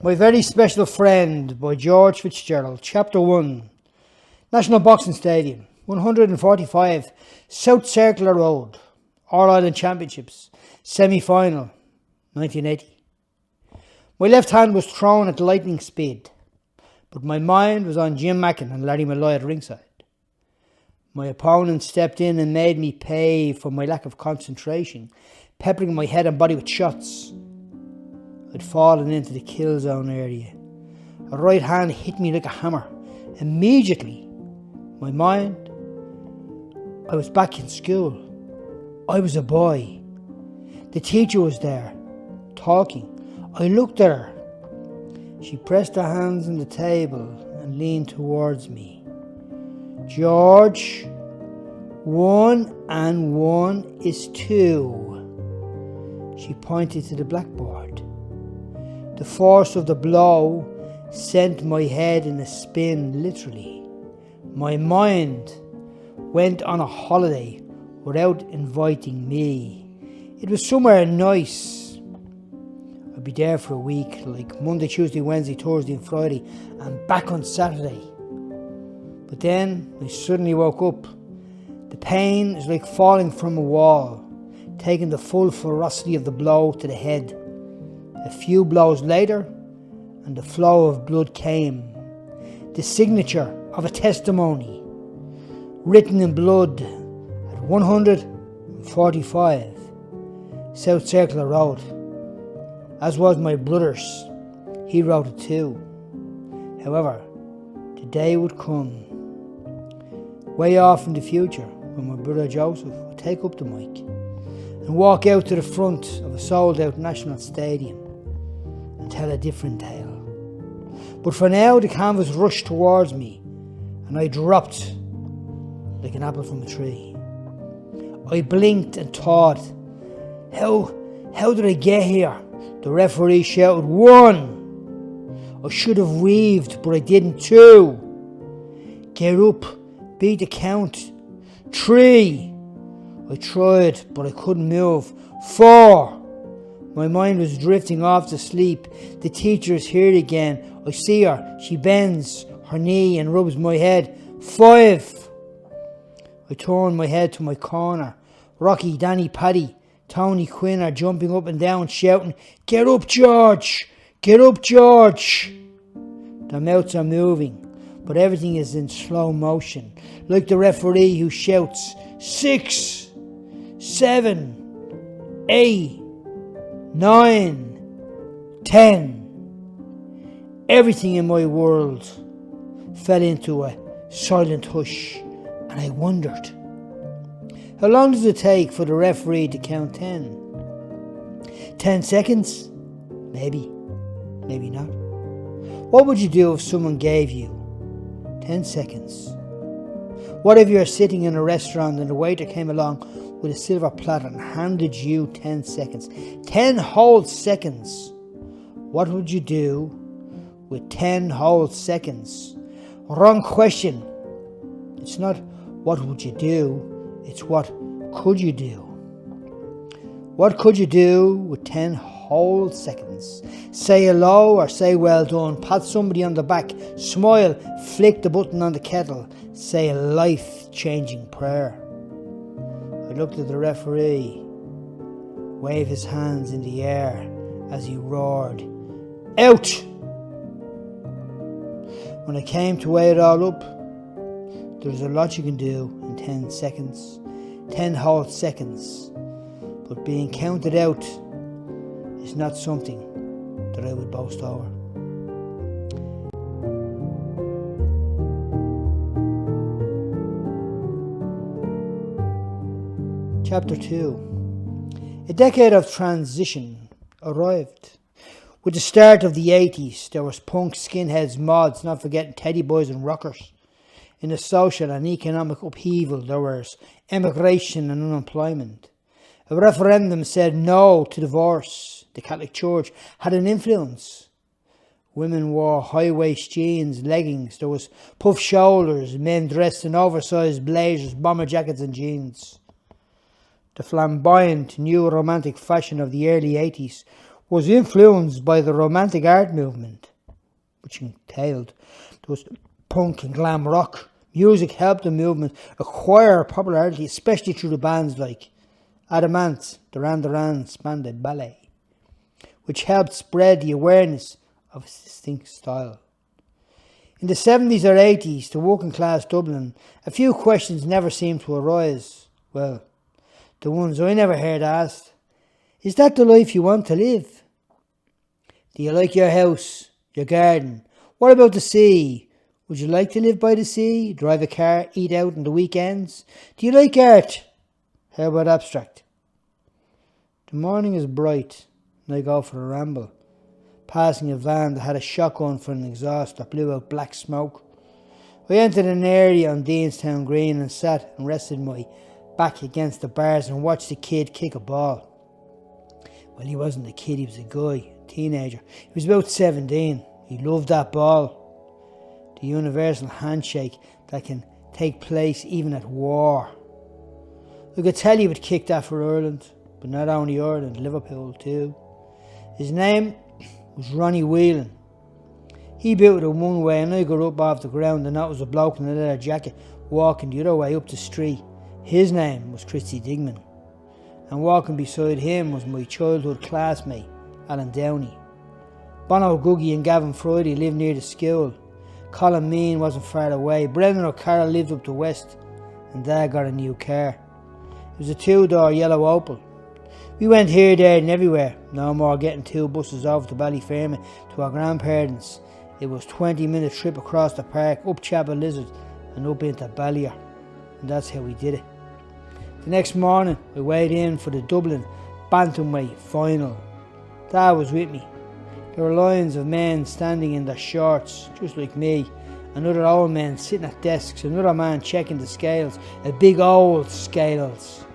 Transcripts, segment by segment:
My Very Special Friend by George Fitzgerald. Chapter 1. National Boxing Stadium, 145 South Circular Road, All Ireland Championships, semi-final, 1980. My left hand was thrown at lightning speed, but my mind was on Jim Mackin and Larry Malloy at ringside. My opponent stepped in and made me pay for my lack of concentration, peppering my head and body with shots. I'd fallen into the kill zone area. A right hand hit me like a hammer. Immediately, my mind, I was back in school. I was a boy. The teacher was there, talking. I looked at her. She pressed her hands on the table and leaned towards me. George, 1 and 1 is 2. She pointed to the blackboard. The force of the blow sent my head in a spin, literally. My mind went on a holiday without inviting me. It was somewhere nice. I'd be there for a week, like Monday, Tuesday, Wednesday, Thursday and Friday, and back on Saturday. But then I suddenly woke up. The pain is like falling from a wall, taking the full ferocity of the blow to the head. A few blows later, and the flow of blood came. The signature of a testimony, written in blood at 145 South Circular Road. As was my brother's. He wrote it too. However, the day would come, way off in the future, when my brother Joseph would take up the mic and walk out to the front of a sold-out national stadium and tell a different tale. But for now, the canvas rushed towards me, and I dropped like an apple from a tree. I blinked and thought, how did I get here? The referee shouted, 1. I should have weaved, but I didn't. 2. Get up, beat the count. 3. I tried, but I couldn't move. 4. My mind was drifting off to sleep. The teacher is here again. I see her. She bends her knee and rubs my head. 5. I turn my head to my corner. Rocky, Danny, Paddy, Tony, Quinn are jumping up and down, shouting, "Get up, George! Get up, George!" Their mouths are moving, but everything is in slow motion, like the referee who shouts, 6, 7, 8, 9, 10. Everything in my world fell into a silent hush, and I wondered, how long does it take for the referee to count 10? 10 seconds? Maybe, maybe not. What would you do if someone gave you 10 seconds? What if you're sitting in a restaurant and the waiter came along with a silver platter and handed you 10 seconds? 10 whole seconds. What would you do with 10 whole seconds? Wrong question. It's not what would you do, it's what could you do? What could you do with 10 whole seconds? Say hello or say well done, pat somebody on the back, smile, flick the button on the kettle, say a life-changing prayer. I looked at the referee, wave his hands in the air as he roared, "Out!" When I came to weigh it all up, there's a lot you can do in 10 seconds, 10 whole seconds, but being counted out is not something that I would boast over. Chapter 2. A decade of transition arrived. With the start of the 80s, there was punk, skinheads, mods, not forgetting teddy boys and rockers. In the social and economic upheaval, there was emigration and unemployment. A referendum said no to divorce. The Catholic Church had an influence. Women wore high-waist jeans, leggings. There was puff shoulders, men dressed in oversized blazers, bomber jackets and jeans. The flamboyant new romantic fashion of the early 80s was influenced by the Romantic art movement, which entailed those punk and glam rock. Music helped the movement acquire popularity, especially through the bands like Adamant, Duran Duran, Spandau Ballet, which helped spread the awareness of its distinct style. In the 70s or 80s, to working class Dublin, a few questions never seemed to arise. Well, the ones I never heard asked: is that the life you want to live? Do you like your house, your garden? What about the sea? Would you like to live by the sea, drive a car, eat out on the weekends? Do you like art? How about abstract? The morning is bright and I go for a ramble, passing a van that had a shotgun for an exhaust that blew out black smoke. I entered an area on Deanstown Green and sat and rested my back against the bars and watched a kid kick a ball. Well, he wasn't a kid, he was a guy, a teenager. He was about 17. He loved that ball. The universal handshake that can take place even at war. I could tell he would kick that for Ireland, but not only Ireland, Liverpool too. His name was Ronnie Whelan. He built it one way and I got up off the ground and that was a bloke in a leather jacket walking the other way up the street. His name was Christy Digman. And walking beside him was my childhood classmate, Alan Downey. Bono Googie and Gavin Friday lived near the school. Colin Mean wasn't far away. Brendan O'Carroll lived up the west. And Dad got a new car. It was a 2-door yellow Opel. We went here, there and everywhere. No more getting 2 buses over to Ballyfermot to our grandparents. It was a 20-minute trip across the park, up Chapel Lizard and up into Ballier. And that's how we did it. The next morning I weighed in for the Dublin Bantamweight final. Dad was with me. There were lines of men standing in their shorts, just like me, and other old men sitting at desks, another man checking the scales, a big old scales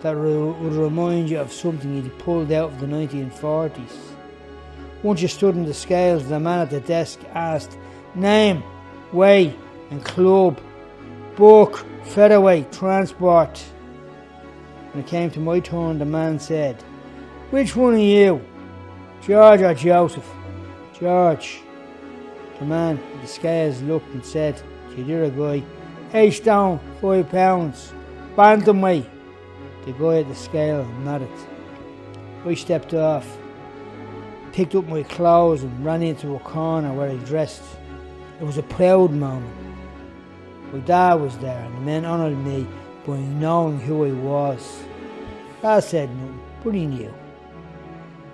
that would remind you of something he'd pulled out of the 1940s. Once you stood in the scales, the man at the desk asked, name, weight and club, book, featherweight, transport. When it came to my turn, the man said, which one are you? George or Joseph? George. The man at the scales looked and said to the other guy, 8 stone, 5 pounds, bantamweight. The guy at the scale nodded. I stepped off, picked up my clothes and ran into a corner where I dressed. It was a proud moment. My dad was there and the men honoured me by knowing who I was. Dad said nothing, but he knew.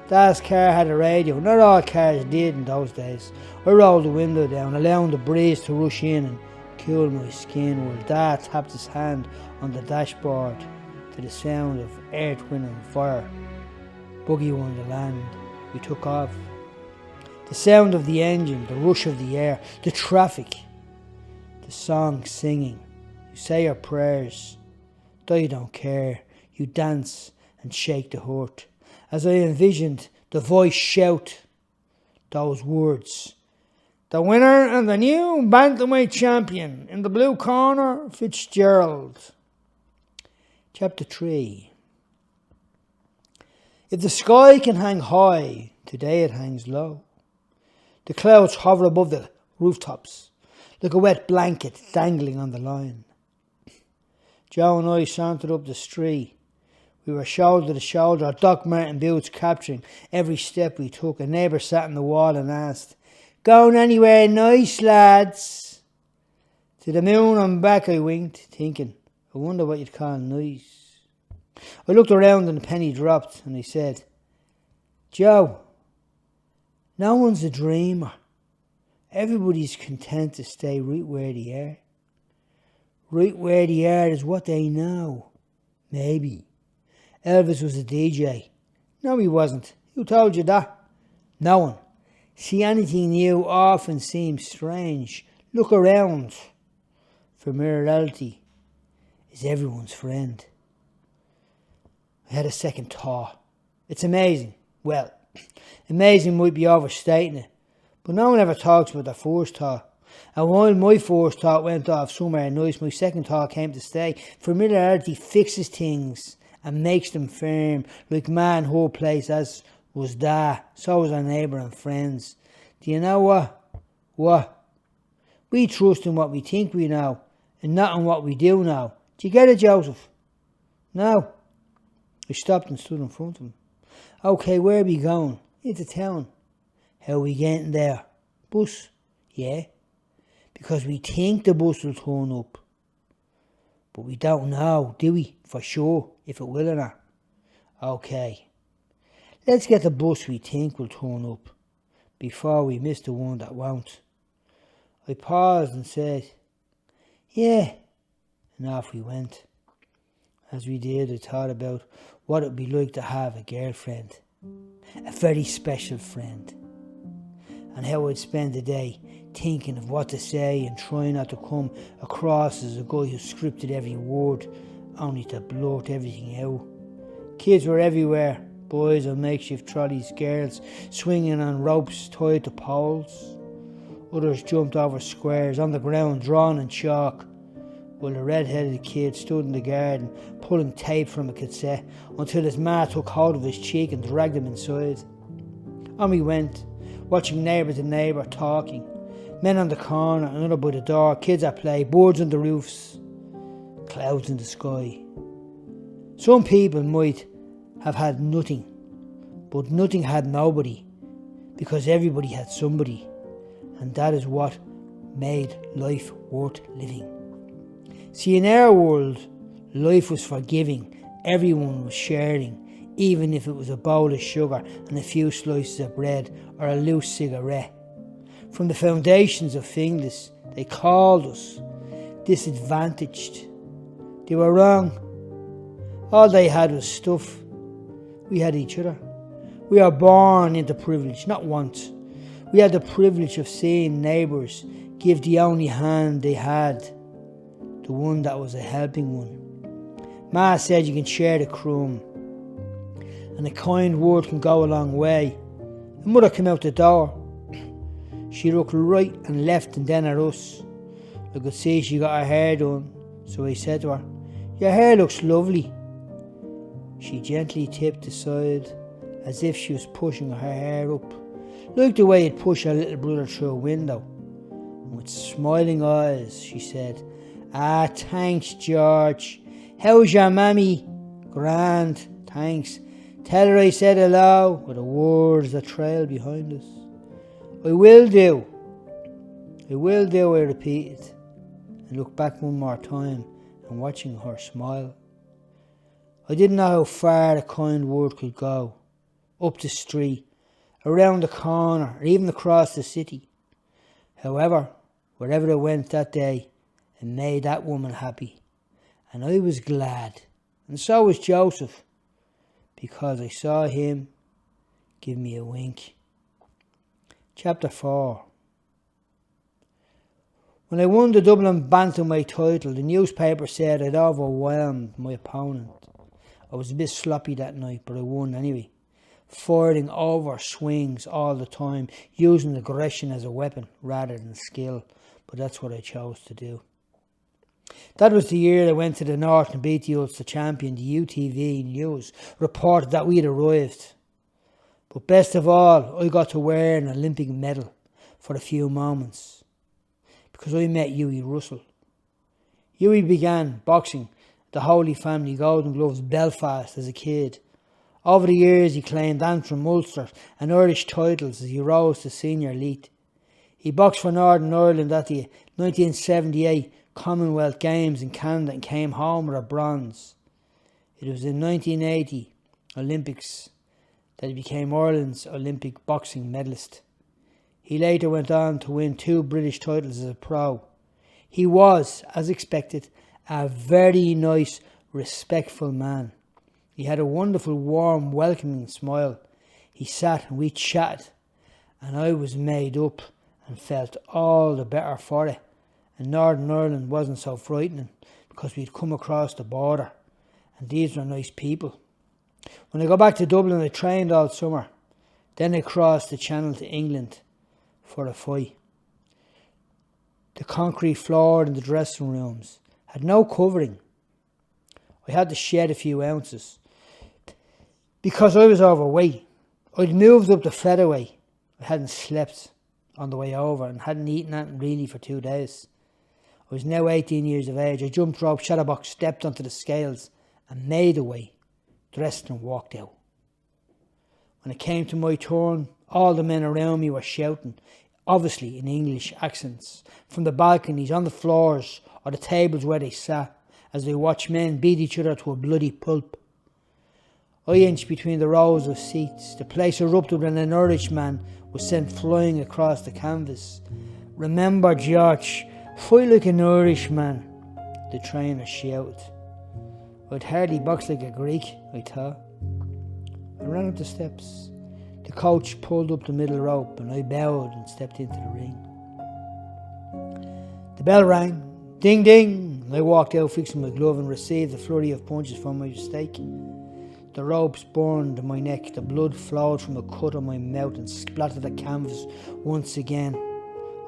Dad's car had a radio. Not all cars did in those days. I rolled the window down, allowing the breeze to rush in and cool my skin while Dad tapped his hand on the dashboard to the sound of earth, wind and fire. Buggy Wonderland. We took off. The sound of the engine, the rush of the air, the traffic, the song singing. You say your prayers, though you don't care. You dance and shake the hurt. As I envisioned the voice shout those words. The winner and the new bantamweight champion in the blue corner, Fitzgerald. Chapter 3. If the sky can hang high, today it hangs low. The clouds hover above the rooftops like a wet blanket dangling on the line. Joe and I sauntered up the street. We were shoulder to shoulder, our Doc Marten boots capturing every step we took. A neighbour sat on the wall and asked, going anywhere nice, lads? To the moon and back I winked, thinking, I wonder what you'd call nice. I looked around and a penny dropped and I said, Joe, no one's a dreamer. Everybody's content to stay right where they are. Right where they are is what they know. Maybe. Elvis was a DJ. No, he wasn't. Who told you that? No one. See, anything new often seems strange. Look around. Familiarity is everyone's friend. I had a second thought. It's amazing. Well, amazing might be overstating it, but no one ever talks about their first thought. And while my first thought went off somewhere nice, my second thought came to stay. Familiarity fixes things and makes them firm, like man whole place as was that. So was our neighbour and friends. Do you know what? What? We trust in what we think we know and not in what we do know. Do you get it, Joseph? No. I stopped and stood in front of him. Okay, where are we going? Into town. How are we getting there? Bus. Yeah. Because we think the bus will turn up. But we don't know, do we? For sure, if it will or not. Okay. Let's get the bus we think will turn up before we miss the one that won't. I paused and said, yeah. And off we went. As we did, I thought about what it would be like to have a girlfriend. A very special friend. And how I'd spend the day thinking of what to say and trying not to come across as a guy who scripted every word, only to blurt everything out. Kids were everywhere, boys on makeshift trolleys, girls swinging on ropes tied to poles. Others jumped over squares on the ground, drawn in chalk, while a red-headed kid stood in the garden pulling tape from a cassette until his ma took hold of his cheek and dragged him inside. On we went, watching neighbour to neighbour talking. Men on the corner, another by the door, kids at play, birds on the roofs, clouds in the sky. Some people might have had nothing, but nothing had nobody, because everybody had somebody, and that is what made life worth living. See, in our world, life was forgiving, everyone was sharing, even if it was a bowl of sugar and a few slices of bread or a loose cigarette. From the foundations of things, they called us disadvantaged. They were wrong. All they had was stuff. We had each other. We are born into privilege, not want. We had the privilege of seeing neighbours give the only hand they had, the one that was a helping one. Ma said you can share the crumb, and a kind word can go a long way. And Mother came out the door. She looked right and left and then at us. I could see she got her hair done, so I said to her, your hair looks lovely. She gently tipped aside as if she was pushing her hair up, like the way you'd push her little brother through a window. And with smiling eyes, she said, thanks, George. How's your mammy? Grand, thanks. Tell her I said hello, with the words that trailed behind us. I will do, I repeated, and looked back one more time and watching her smile. I didn't know how far a kind word could go, up the street, around the corner, or even across the city. However, wherever I went that day, it made that woman happy, and I was glad, and so was Joseph, because I saw him give me a wink. Chapter 4. When I won the Dublin Bantamweight title, the newspaper said I'd overwhelmed my opponent. I was a bit sloppy that night, but I won anyway, firing over swings all the time, using aggression as a weapon rather than skill, but that's what I chose to do. That was the year I went to the north and beat the Ulster champion. The UTV News reported that we'd arrived. But best of all, I got to wear an Olympic medal for a few moments, because I met Hughie Russell. Hughie began boxing the Holy Family Golden Gloves Belfast as a kid. Over the years he claimed Antrim, Ulster and Irish titles as he rose to senior elite. He boxed for Northern Ireland at the 1978 Commonwealth Games in Canada and came home with a bronze. It was in 1980 Olympics that he became Ireland's Olympic boxing medalist. He later went on to win 2 British titles as a pro. He was, as expected, a very nice, respectful man. He had a wonderful, warm, welcoming smile. He sat and we chatted, and I was made up and felt all the better for it. And Northern Ireland wasn't so frightening because we'd come across the border, and these were nice people. When I got back to Dublin, I trained all summer. Then I crossed the Channel to England for a fight. The concrete floor in the dressing rooms had no covering. I had to shed a few ounces because I was overweight. I'd moved up the featherway. I hadn't slept on the way over and hadn't eaten anything really for 2 days. I was now 18 years of age. I jumped rope, shadowbox, stepped onto the scales and made away, dressed and walked out. When it came to my turn, all the men around me were shouting, obviously in English accents, from the balconies, on the floors or the tables where they sat, as they watched men beat each other to a bloody pulp. I inched between the rows of seats. The place erupted when an Irishman was sent flying across the canvas. "Remember, George, fight like an Irishman," the trainer shouted. I'd hardly box like a Greek, I thought. I ran up the steps. The coach pulled up the middle rope and I bowed and stepped into the ring. The bell rang. Ding, ding. I walked out, fixing my glove, and received a flurry of punches for my mistake. The ropes burned my neck. The blood flowed from a cut on my mouth and splattered the canvas once again.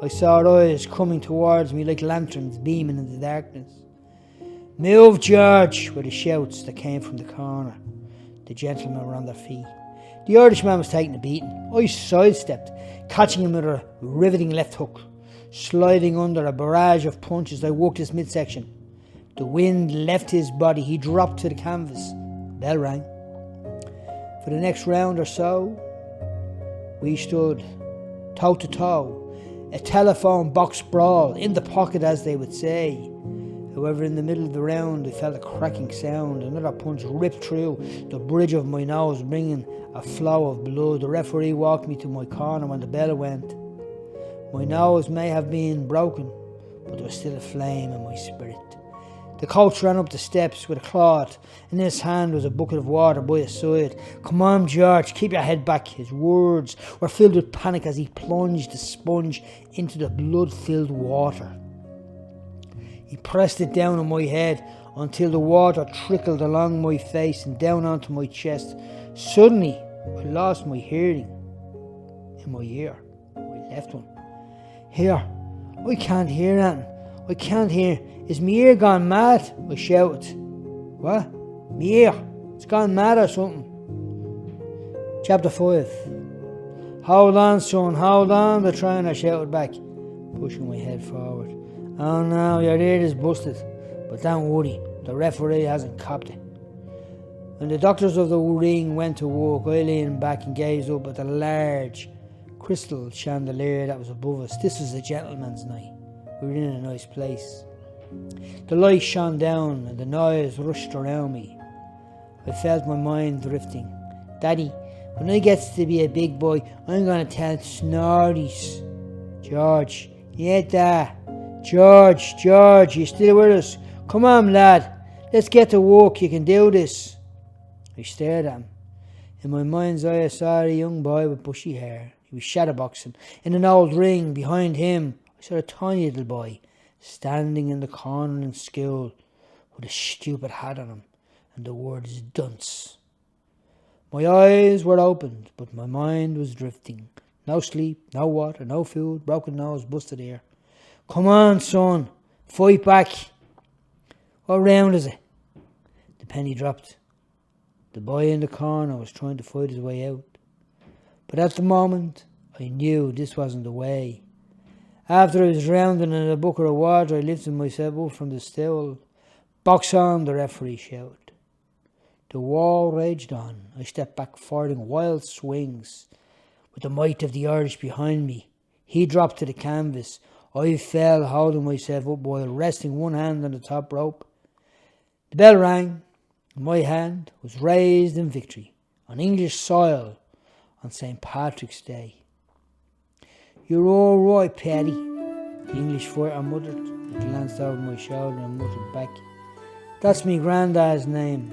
I saw eyes coming towards me like lanterns beaming in the darkness. "Move, George," were the shouts that came from the corner. The gentlemen were on their feet. The Irishman was taking a beating. I sidestepped, catching him with a riveting left hook. Sliding under a barrage of punches, I worked his midsection. The wind left his body. He dropped to the canvas. Bell rang. For the next round or so, we stood toe to toe. A telephone box brawl, in the pocket as they would say. However, in the middle of the round, I felt a cracking sound. Another punch ripped through the bridge of my nose, bringing a flow of blood. The referee walked me to my corner when the bell went. My nose may have been broken, but there was still a flame in my spirit. The coach ran up the steps with a cloth. In his hand was a bucket of water by his side. "Come on, George, keep your head back." His words were filled with panic as he plunged the sponge into the blood-filled water. He pressed it down on my head until the water trickled along my face and down onto my chest. Suddenly, I lost my hearing in my ear, my left one. "Here, I can't hear anything. I can't hear. Is me ear gone mad?" I shouted. "What? Me ear? It's gone mad or something?" Chapter 5. "Hold on, son, hold on," the trainer shouted back, pushing my head forward. "Oh no, your ear is busted. But don't worry, the referee hasn't copped it." When the doctors of the ring went to work, I leaned back and gazed up at the large crystal chandelier that was above us. This was a gentleman's night. We were in a nice place. The light shone down and the noise rushed around me. I felt my mind drifting. "Daddy, when I get to be a big boy, I'm going to tell stories." "George, yeah, Dad. George, you still with us? Come on, lad. Let's get to work. You can do this." I stared at him. In my mind's eye, I saw a young boy with bushy hair. He was shadowboxing in an old ring. Behind him, I saw a tiny little boy standing in the corner in school with a stupid hat on him and the words "dunce." My eyes were opened, but my mind was drifting. No sleep, no water, no food, broken nose, busted ear. "Come on, son, fight back." "What round is it?" The penny dropped. The boy in the corner was trying to fight his way out. But at the moment, I knew this wasn't the way. After I was drowning in a bucket of water, I lifted myself up from the stool. "Box on," the referee shouted. The war raged on. I stepped back, firing wild swings. With the might of the Irish behind me, he dropped to the canvas. I fell, holding myself up while resting one hand on the top rope. The bell rang. My hand was raised in victory on English soil on St. Patrick's Day. "You're all right, Paddy," the English fighter muttered. I glanced over my shoulder and muttered back, "That's me granddad's name."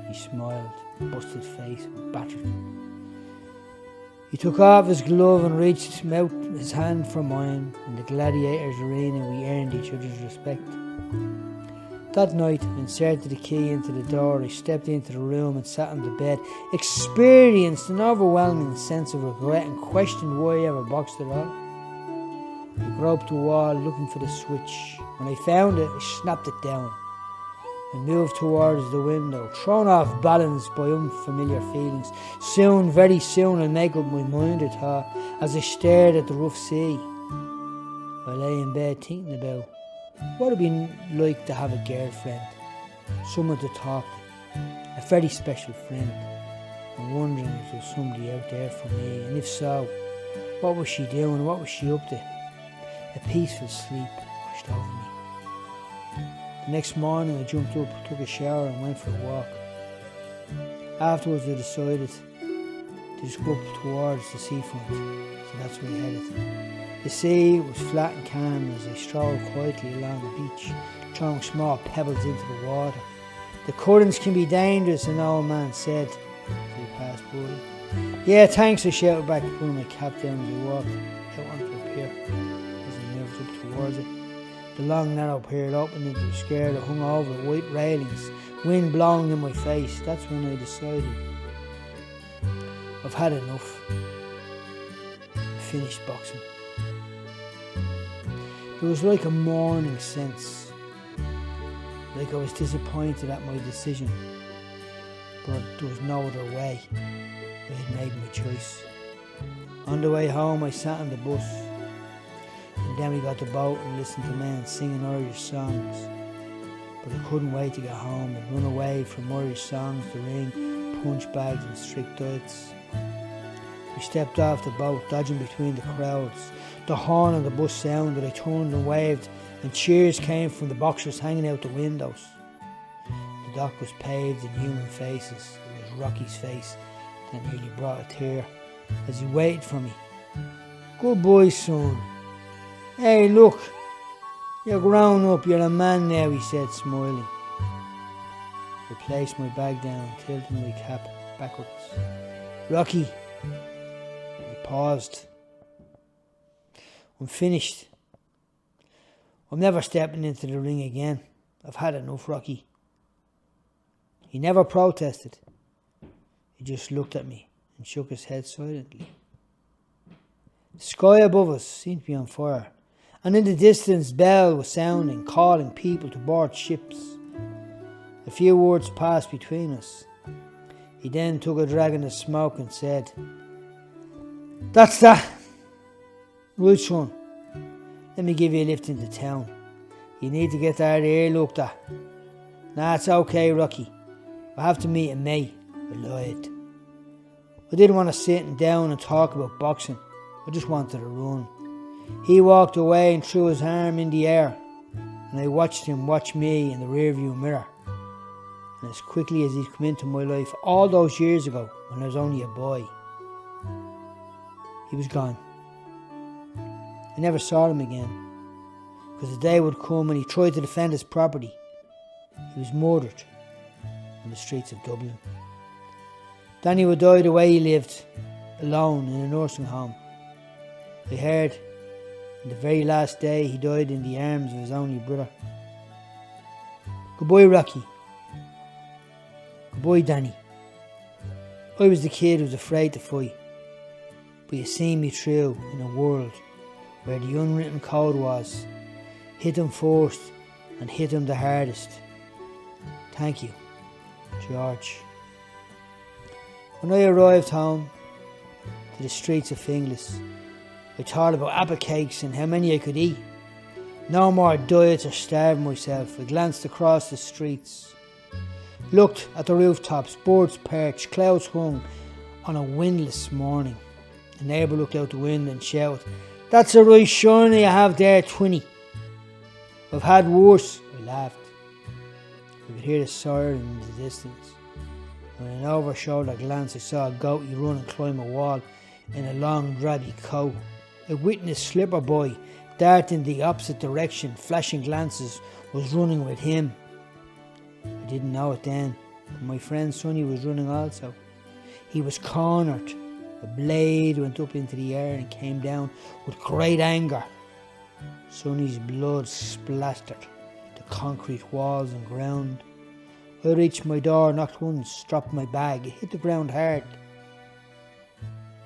He smiled, busted face and battered. He took off his glove and reached out his hand for mine. In the gladiators' arena, we earned each other's respect. That night, I inserted the key into the door. I stepped into the room and sat on the bed, experienced an overwhelming sense of regret and questioned why I ever boxed at all. I groped the wall looking for the switch. When I found it, I snapped it down. I moved towards the window, thrown off balance by unfamiliar feelings. Soon, very soon, I'll make up my mind, I thought, as I stared at the rough sea. I lay in bed thinking about what it'd be like to have a girlfriend, someone to talk to, a very special friend. I'm wondering if there was somebody out there for me, and if so, what was she doing, what was she up to? A peaceful sleep washed over me. The next morning I jumped up, took a shower and went for a walk. Afterwards I decided to just go up towards the seafront, so that's where I headed. The sea was flat and calm as I strolled quietly along the beach, throwing small pebbles into the water. The currents can be dangerous, an old man said as we passed by. Yeah, thanks, I shouted back, pulling my cap down as I walked out onto a pier. As I moved up towards it, the long narrow pier opened into a square that hung over white railings, wind blowing in my face. That's when I decided I've had enough. I finished boxing. There was like a morning sense, like I was disappointed at my decision, but there was no other way. I had made my choice. On the way home I sat on the bus, and then we got the boat and listened to men singing Irish songs. But I couldn't wait to get home and run away from Irish songs, the ring, punch bags and strict diets. We stepped off the boat, dodging between the crowds. The horn on the bus sounded. I turned and waved, and cheers came from the boxers hanging out the windows. The dock was paved in human faces. It was Rocky's face that nearly brought a tear as he waited for me. Good boy, son. Hey, look, you're grown up, you're a man now, he said, smiling. I placed my bag down, tilting my cap backwards. Rocky, he paused. I'm finished. I'm never stepping into the ring again. I've had enough, Rocky. He never protested. He just looked at me and shook his head silently. The sky above us seemed to be on fire, and in the distance bell was sounding, calling people to board ships. A few words passed between us. He then took a drag in the smoke and said, "That's that. Right, son. Let me give you a lift into town. You need to get out of here looked at." "Nah, it's okay, Rocky. I have to meet a mate." I lied. I didn't want to sit down and talk about boxing. I just wanted to run. He walked away and threw his arm in the air, and I watched him watch me in the rearview mirror. And as quickly as he'd come into my life all those years ago when I was only a boy, he was gone. I never saw him again, because the day would come when he tried to defend his property. He was murdered on the streets of Dublin. Danny would die the way he lived, alone in a nursing home. I heard on the very last day he died in the arms of his only brother. Goodbye, Rocky. Goodbye, Danny. I was the kid who was afraid to fight, but you seen me through in a world where the unwritten code was, hit him first and hit him the hardest. Thank you, George. When I arrived home to the streets of Finglas, I thought about apple cakes and how many I could eat. No more diets or starving myself. I glanced across the streets, looked at the rooftops, birds perched, clouds hung on a windless morning. A neighbour looked out the window and shouted, "That's a right shiner you have there, Twinny." "I've had worse," I laughed. I could hear the siren in the distance. With an over-shoulder glance, I saw a goatie run and climb a wall in a long, drabby coat. A witness slipper boy, darting the opposite direction, flashing glances, was running with him. I didn't know it then, but my friend Sonny was running also. He was cornered. A blade went up into the air and came down with great anger. Sonny's blood splattered the concrete walls and ground. I reached my door, knocked once, dropped my bag. It hit the ground hard.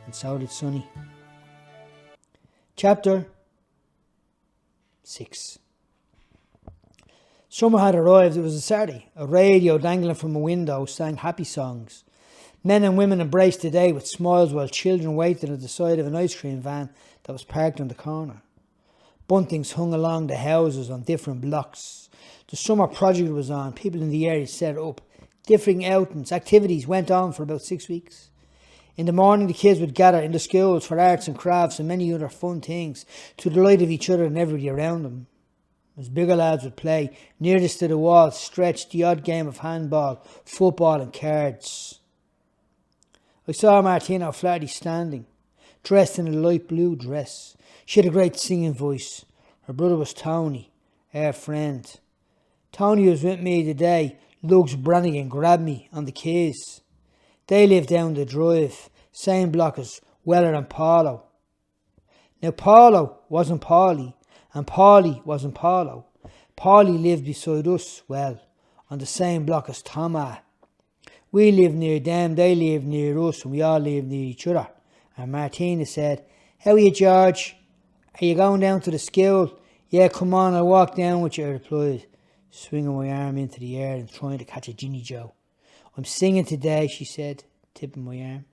And so did Sonny. Chapter 6. Summer had arrived. It was a Saturday. A radio dangling from a window sang happy songs. Men and women embraced the day with smiles while children waited at the side of an ice cream van that was parked on the corner. Buntings hung along the houses on different blocks. The summer project was on. People in the area set up. Differing outings, activities went on for about 6 weeks. In the morning, the kids would gather in the schools for arts and crafts and many other fun things to the delight of each other and everybody around them. As bigger lads would play, nearest to the wall stretched the odd game of handball, football and cards. I saw Martina O'Flaherty standing, dressed in a light blue dress. She had a great singing voice. Her brother was Tony, our friend. Tony was with me today. Lugs Brannigan grabbed me on the keys. They lived down the drive, same block as Weller and Paulo. Now Paulo wasn't Paulie, and Paulie wasn't Paulo. Paulie lived beside us, well, on the same block as Toma. We lived near them, they lived near us, and we all lived near each other. And Martina said, "How are you, George? Are you going down to the school?" "Yeah, come on, I'll walk down with you," I replied, swinging my arm into the air and trying to catch a Ginny Joe. "I'm singing today," she said, tipping my arm.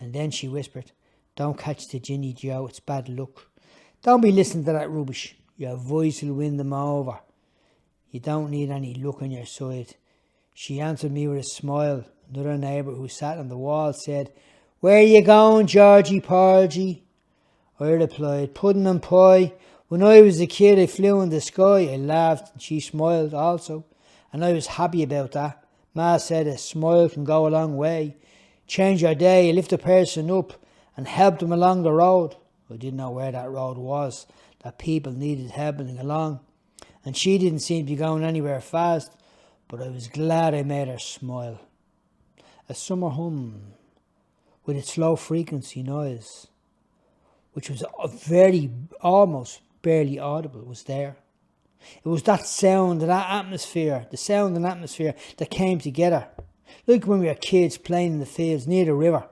And then she whispered, "Don't catch the Ginny Joe, it's bad luck. Don't be listening to that rubbish. Your voice will win them over. You don't need any luck on your side." She answered me with a smile. Another neighbour who sat on the wall said, "Where are you going, Georgie Porgy?" I replied, "Pudding and pie. When I was a kid, I flew in the sky." I laughed and she smiled also, and I was happy about that. Ma said a smile can go a long way. Change your day, lift a person up and help them along the road. I didn't know where that road was, that people needed helping along, and she didn't seem to be going anywhere fast, but I was glad I made her smile. A summer hum with its low frequency noise, which was very, almost barely audible, was there. It was that sound and that atmosphere, the sound and atmosphere that came together. Like when we were kids playing in the fields near the river.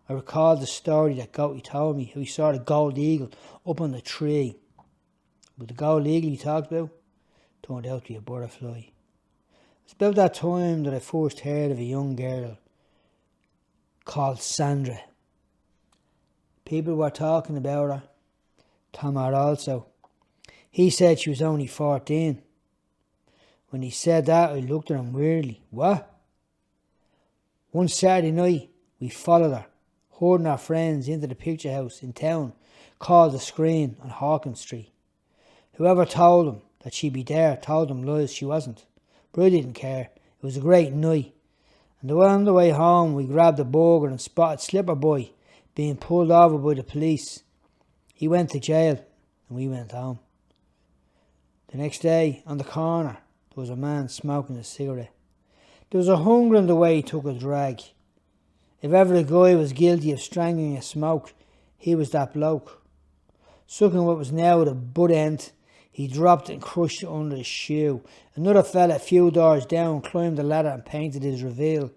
I recalled the story that Goaty told me, how he saw the gold eagle up on the tree. But the gold eagle he talked about turned out to be a butterfly. It's about that time that I first heard of a young girl called Sandra. People were talking about her. Thomas also. He said she was only 14. When he said that, I looked at him weirdly. What? One Saturday night, we followed her, herding our friends into the picture house in town called The Screen on Hawkins Street. Whoever told him that she'd be there told him lies, she wasn't. But I didn't care. It was a great night. And on the way home, we grabbed a burger and spotted Slipper Boy being pulled over by the police. He went to jail and we went home. The next day, on the corner, there was a man smoking a cigarette. There was a hunger in the way he took a drag. If ever a guy was guilty of strangling a smoke, he was that bloke. Sucking what was now at a butt end, he dropped it and crushed it under his shoe. Another fella a few doors down climbed the ladder and painted his reveal.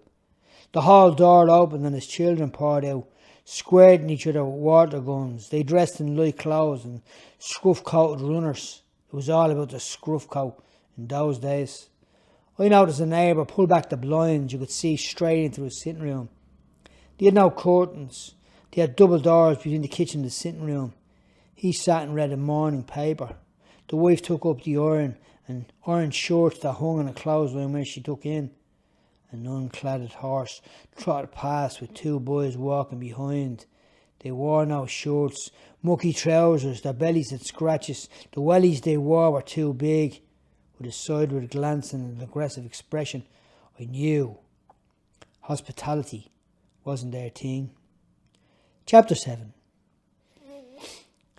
The hall door opened and his children poured out, squaring each other with water guns. They dressed in light clothes and scruff-coated runners. It was all about the scruff coat in those days. I noticed a neighbour pull back the blinds. You could see straight into his sitting room. They had no curtains. They had double doors between the kitchen and the sitting room. He sat and read a morning paper. The wife took up the iron and iron shorts that hung on a clothesline where she took in. An uncladded horse trotted past with two boys walking behind. They wore no shorts, mucky trousers, their bellies had scratches. The wellies they wore were too big. With a sideward glance and an aggressive expression, I knew hospitality wasn't their thing. Chapter 7.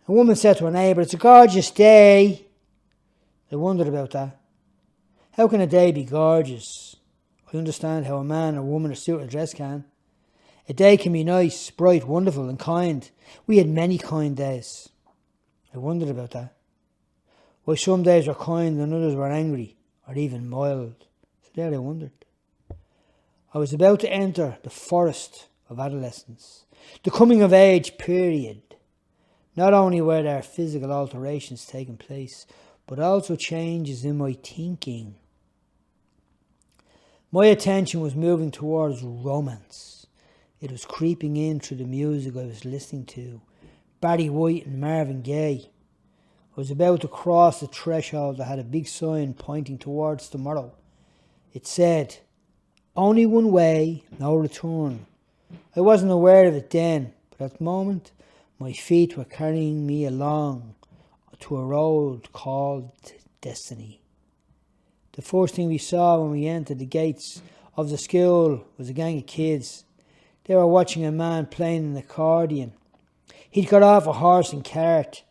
A woman said to her neighbour, "It's a gorgeous day." I wondered about that. How can a day be gorgeous? I understand how a man or woman or suit or dress can. A day can be nice, bright, wonderful and kind. We had many kind days. I wondered about that. Why some days were kind and others were angry or even mild. So there I wondered. I was about to enter the forest of adolescence, the coming of age period. Not only were there physical alterations taking place, but also changes in my thinking. My attention was moving towards romance. It was creeping in through the music I was listening to, Barry White and Marvin Gaye. I was about to cross the threshold that had a big sign pointing towards tomorrow. It said, "Only one way, no return." I wasn't aware of it then, but at the moment, my feet were carrying me along to a road called destiny. The first thing we saw when we entered the gates of the school was a gang of kids. They were watching a man playing an accordion. He'd got off a horse and cart.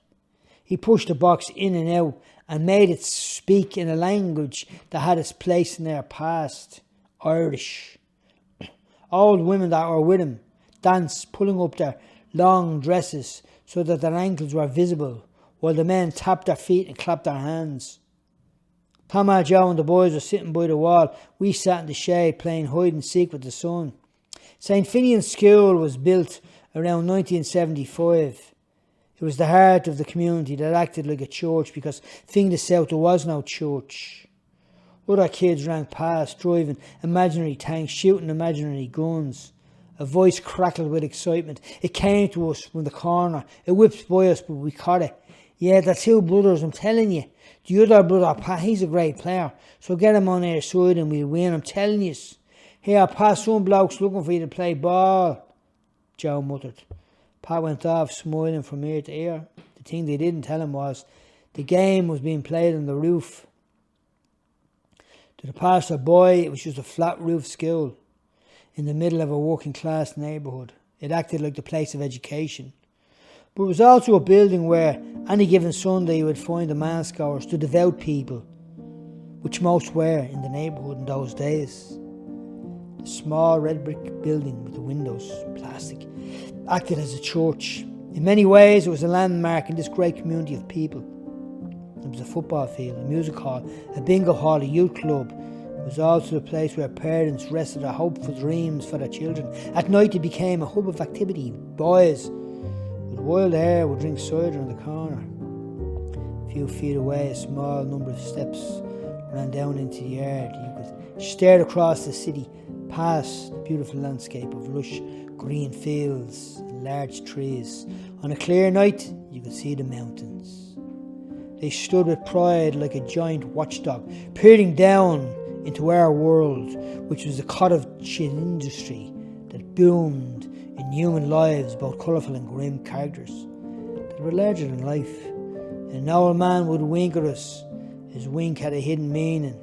He pushed the box in and out and made it speak in a language that had its place in their past, Irish. Old women that were with him danced, pulling up their long dresses so that their ankles were visible, while the men tapped their feet and clapped their hands. Tom, Joe and the boys were sitting by the wall. We sat in the shade playing hide and seek with the sun. St. Finian's School was built around 1975. It was the heart of the community that acted like a church because thing the south there was no church. Other kids ran past, driving imaginary tanks, shooting imaginary guns. A voice crackled with excitement. It came to us from the corner. It whipped by us, but we caught it. Yeah, they're two brothers, I'm telling you. The other brother, Pat, he's a great player. So get him on our side and we'll win, I'm telling you. Here, Pat, some bloke's looking for you to play ball, Joe muttered. Pat went off, smiling from ear to ear. The thing they didn't tell him was the game was being played on the roof. To the passer-by, it was just a flat-roof school in the middle of a working-class neighbourhood. It acted like the place of education. But it was also a building where any given Sunday you would find the mass-goers, the devout people, which most were in the neighbourhood in those days. The small red brick building with the windows, plastic, acted as a church. In many ways, it was a landmark in this great community of people. There was a football field, a music hall, a bingo hall, a youth club. It was also a place where parents rested their hopeful dreams for their children. At night, it became a hub of activity. Boys with wild hair would drink cider in the corner. A few feet away, a small number of steps ran down into the yard. You could stare across the city, past the beautiful landscape of lush green fields and large trees. On a clear night, you could see the mountains. They stood with pride like a giant watchdog, peering down into our world, which was a cottage industry that boomed in human lives, both colourful and grim characters that were larger than life. And an old man would wink at us. His wink had a hidden meaning.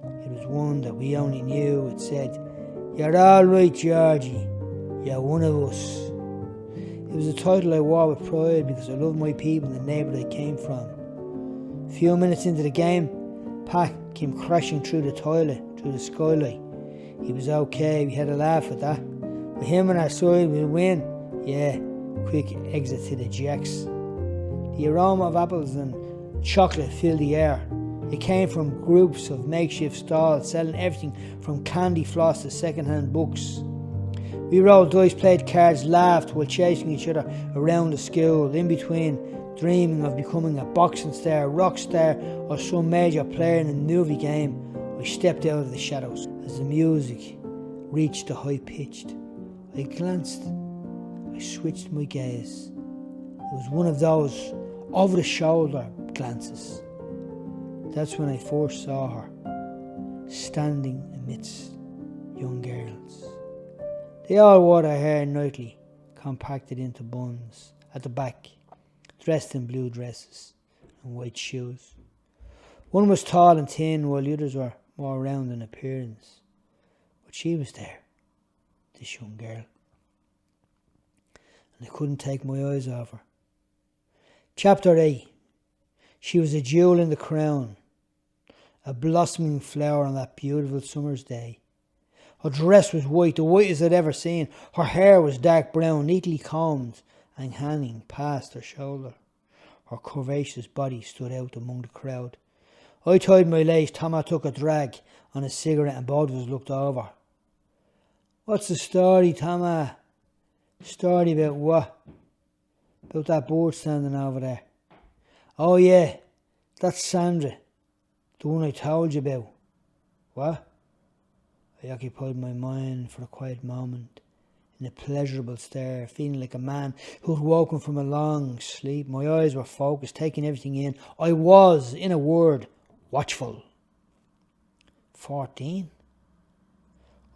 It was one that we only knew. It said, "You're all right, Georgie. You're one of us." It was a title I wore with pride because I loved my people and the neighbourhood I came from. A few minutes into the game, Pat came crashing through the toilet, through the skylight. He was okay, we had a laugh at that. With him on our side, we'll win. Yeah, quick exit to the Jacks. The aroma of apples and chocolate filled the air. It came from groups of makeshift stalls selling everything from candy floss to second-hand books. We rolled dice, played cards, laughed while chasing each other around the school, in between dreaming of becoming a boxing star, rock star, or some major player in a movie game. I stepped out of the shadows as the music reached the high pitched. I glanced. I switched my gaze. It was one of those over-the-shoulder glances. That's when I first saw her, standing amidst young girls. They all wore their hair nightly, compacted into buns at the back, dressed in blue dresses and white shoes. One was tall and thin, while the others were more round in appearance. But she was there, this young girl, and I couldn't take my eyes off her. Chapter 8. She was a jewel in the crown, a blossoming flower on that beautiful summer's day. Her dress was white, the whitest I'd ever seen. Her hair was dark brown, neatly combed and hanging past her shoulder. Her curvaceous body stood out among the crowd. I tied my lace, Thomas took a drag on a cigarette, and both of us looked over. "What's the story, Thomas?" "Story about what?" "About that bird standing over there." "Oh yeah, That's Sandra, the one I told you about. What? I occupied my mind for a quiet moment, in a pleasurable stare, feeling like a man who had woken from a long sleep. My eyes were focused, taking everything in. I was, in a word, watchful. 14?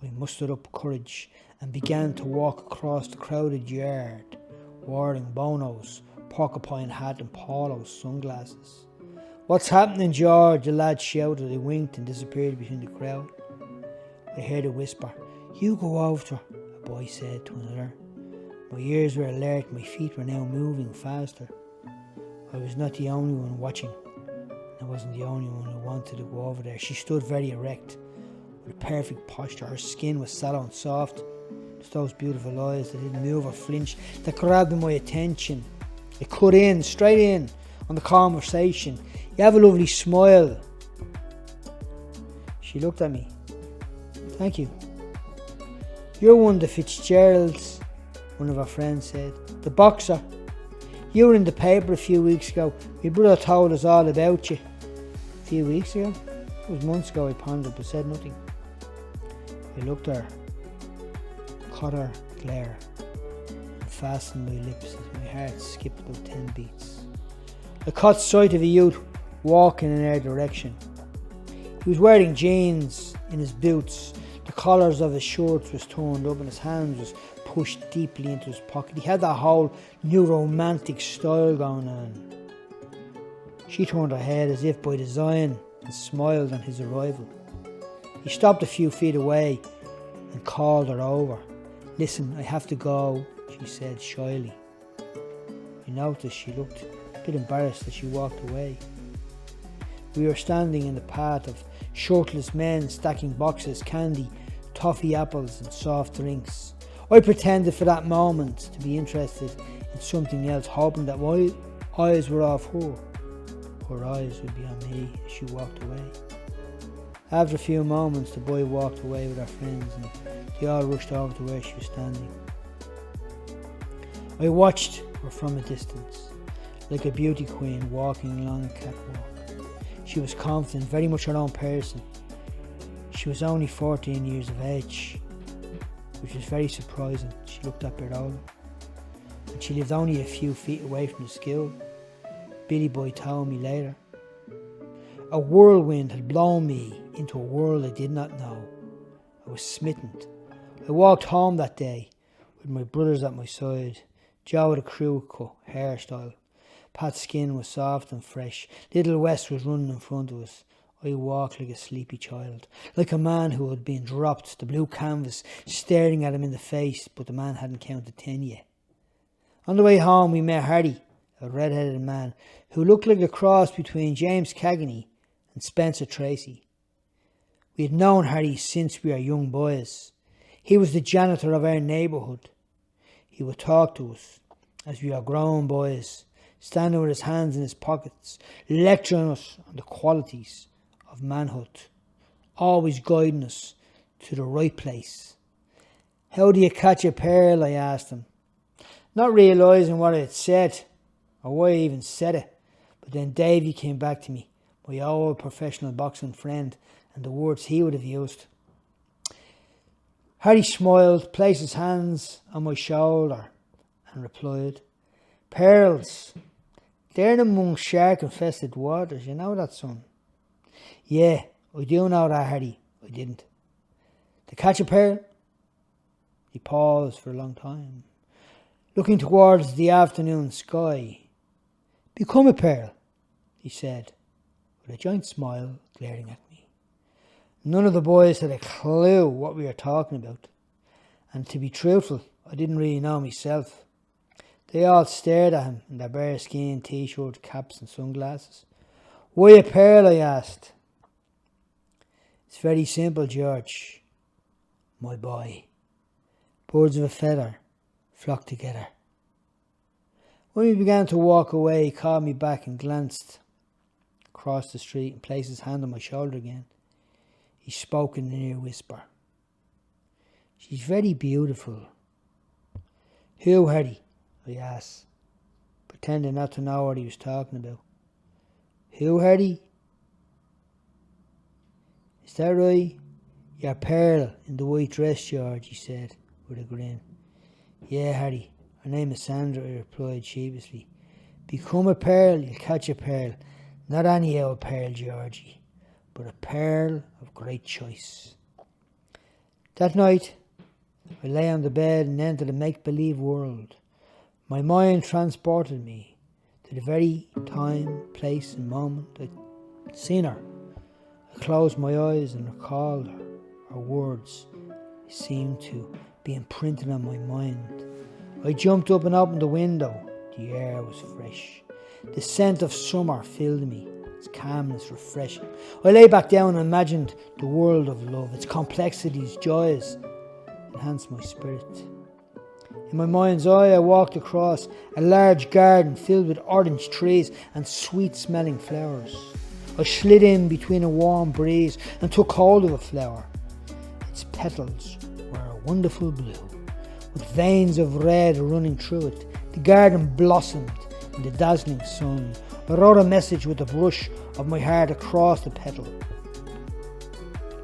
I mustered up courage and began to walk across the crowded yard, wearing bonos, porcupine hat and polo sunglasses. What's happening, George? The lad shouted. I winked and disappeared between the crowd. I heard a whisper. You go over to her, a boy said to another. My ears were alert, my feet were now moving faster. I was not the only one watching. I wasn't the only one who wanted to go over there. She stood very erect, with a perfect posture. Her skin was sallow and soft. Just those beautiful eyes that didn't move or flinch, that grabbed my attention. I cut in, straight in, on the conversation. You have a lovely smile. She looked at me. Thank you. You're one of the Fitzgeralds, one of her friends said. The boxer. You were in the paper a few weeks ago. My brother told us all about you. A few weeks ago? It was months ago, I pondered, but said nothing. I looked at her, caught her glare, and fastened my lips as my heart skipped about 10 beats. I caught sight of a youth walking in our direction. He was wearing jeans in his boots. The collars of his shorts was turned up and his hands was pushed deeply into his pocket. He had that whole new romantic style going on. She turned her head as if by design and smiled on his arrival. He stopped a few feet away and called her over. Listen, I have to go, she said shyly. I noticed she looked a bit embarrassed as she walked away. We were standing in the path of shirtless men stacking boxes, candy, toffee apples and soft drinks. I pretended for that moment to be interested in something else, hoping that my eyes were off her. Her eyes would be on me as she walked away. After a few moments, the boy walked away with our friends and they all rushed over to where she was standing. I watched her from a distance, like a beauty queen walking along a catwalk. She was confident, very much her own person. She was only 14 years of age, which was very surprising. She looked a bit older, and she lived only a few feet away from the school. Billy Boy told me later. A whirlwind had blown me into a world I did not know. I was smitten. I walked home that day with my brothers at my side. Joe had a crew cut hairstyle. Pat's skin was soft and fresh. Little West was running in front of us. I walked like a sleepy child, like a man who had been dropped, the blue canvas staring at him in the face, but the man hadn't counted 10 yet. On the way home we met Harry, a red-headed man who looked like a cross between James Cagney and Spencer Tracy. We had known Harry since we were young boys. He was the janitor of our neighbourhood. He would talk to us as we were grown boys, standing with his hands in his pockets, lecturing us on the qualities of manhood, always guiding us to the right place. How do you catch a pearl? I asked him, not realising what I had said or why I even said it. But then Davy came back to me, my old professional boxing friend, and the words he would have used. Harry smiled, placed his hands on my shoulder and replied, pearls, they're among shark-infested waters, you know that, son? Yeah, I do know that, Harry. I didn't. To catch a pearl? He paused for a long time, looking towards the afternoon sky. Become a pearl, he said, with a giant smile glaring at me. None of the boys had a clue what we were talking about, and to be truthful, I didn't really know myself. They all stared at him in their bare-skin t-shirts, caps and sunglasses. Why a pearl? I asked. It's very simple, George, my boy. Birds of a feather flock together. When we began to walk away, he called me back and glanced across the street and placed his hand on my shoulder again. He spoke in an ear whisper. She's very beautiful. Who, Harry? I asked, pretending not to know what he was talking about. Who, Harry? Is that right? You're Pearl in the white dress, George, he said with a grin. Yeah, Harry, her name is Sandra, I replied sheepishly. Become a pearl, you'll catch a pearl. Not any old pearl, Georgie, but a pearl of great choice. That night, I lay on the bed and entered a make-believe world. My mind transported me to the very time, place and moment I'd seen her. I closed my eyes and recalled her. Her words seemed to be imprinted on my mind. I jumped up and opened the window. The air was fresh. The scent of summer filled me, its calmness refreshing. I lay back down and imagined the world of love, its complexities, joys, enhanced my spirit. In my mind's eye, I walked across a large garden filled with orange trees and sweet-smelling flowers. I slid in between a warm breeze and took hold of a flower. Its petals were a wonderful blue, with veins of red running through it. The garden blossomed in the dazzling sun. I wrote a message with the brush of my heart across the petal.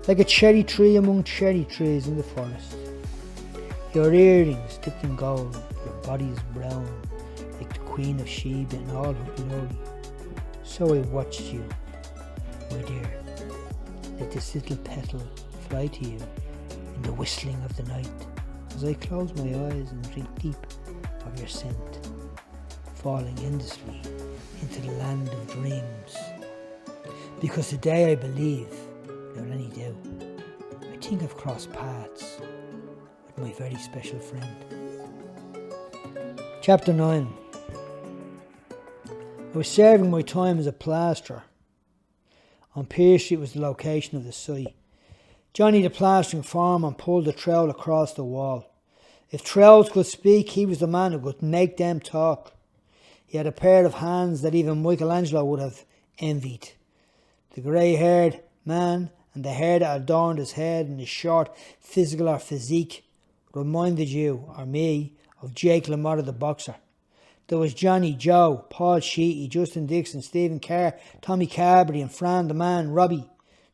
Like a cherry tree among cherry trees in the forest. Your earrings dipped in gold, your body is brown, like the Queen of Sheba in all her glory. So I watched you, my dear, let this little petal fly to you in the whistling of the night, as I close my eyes and drink deep of your scent, falling endlessly into the land of dreams. Because today I believe, without any doubt, I think I've crossed paths with my very special friend. Chapter 9. I was serving my time as a plasterer. On Pier Street was the location of the site. Johnny the plastering foreman pulled the trowel across the wall. If trowels could speak, he was the man who could make them talk. He had a pair of hands that even Michelangelo would have envied. The grey-haired man and the hair that adorned his head and his short physical or physique reminded you, or me, of Jake LaMotta the boxer. There was Johnny, Joe, Paul Sheety, Justin Dixon, Stephen Kerr, Tommy Carberry and Fran the Man, Robbie,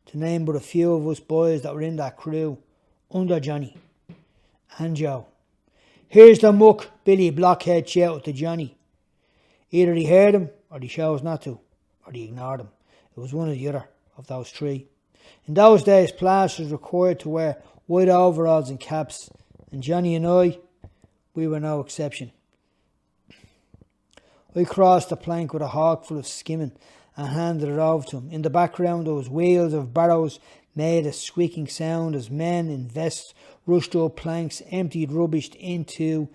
to name but a few of us boys that were in that crew, under Johnny and Joe. Here's the muck, Billy Blockhead shouted to Johnny. Either he heard him, or he chose not to, or he ignored him. It was one or the other of those three. In those days, plasterers required to wear white overalls and caps, and Johnny and I, we were no exception. I crossed the plank with a hawk full of skimming and handed it over to him. In the background there was wheels of barrows made a squeaking sound as men in vests rushed up planks, emptied rubbish into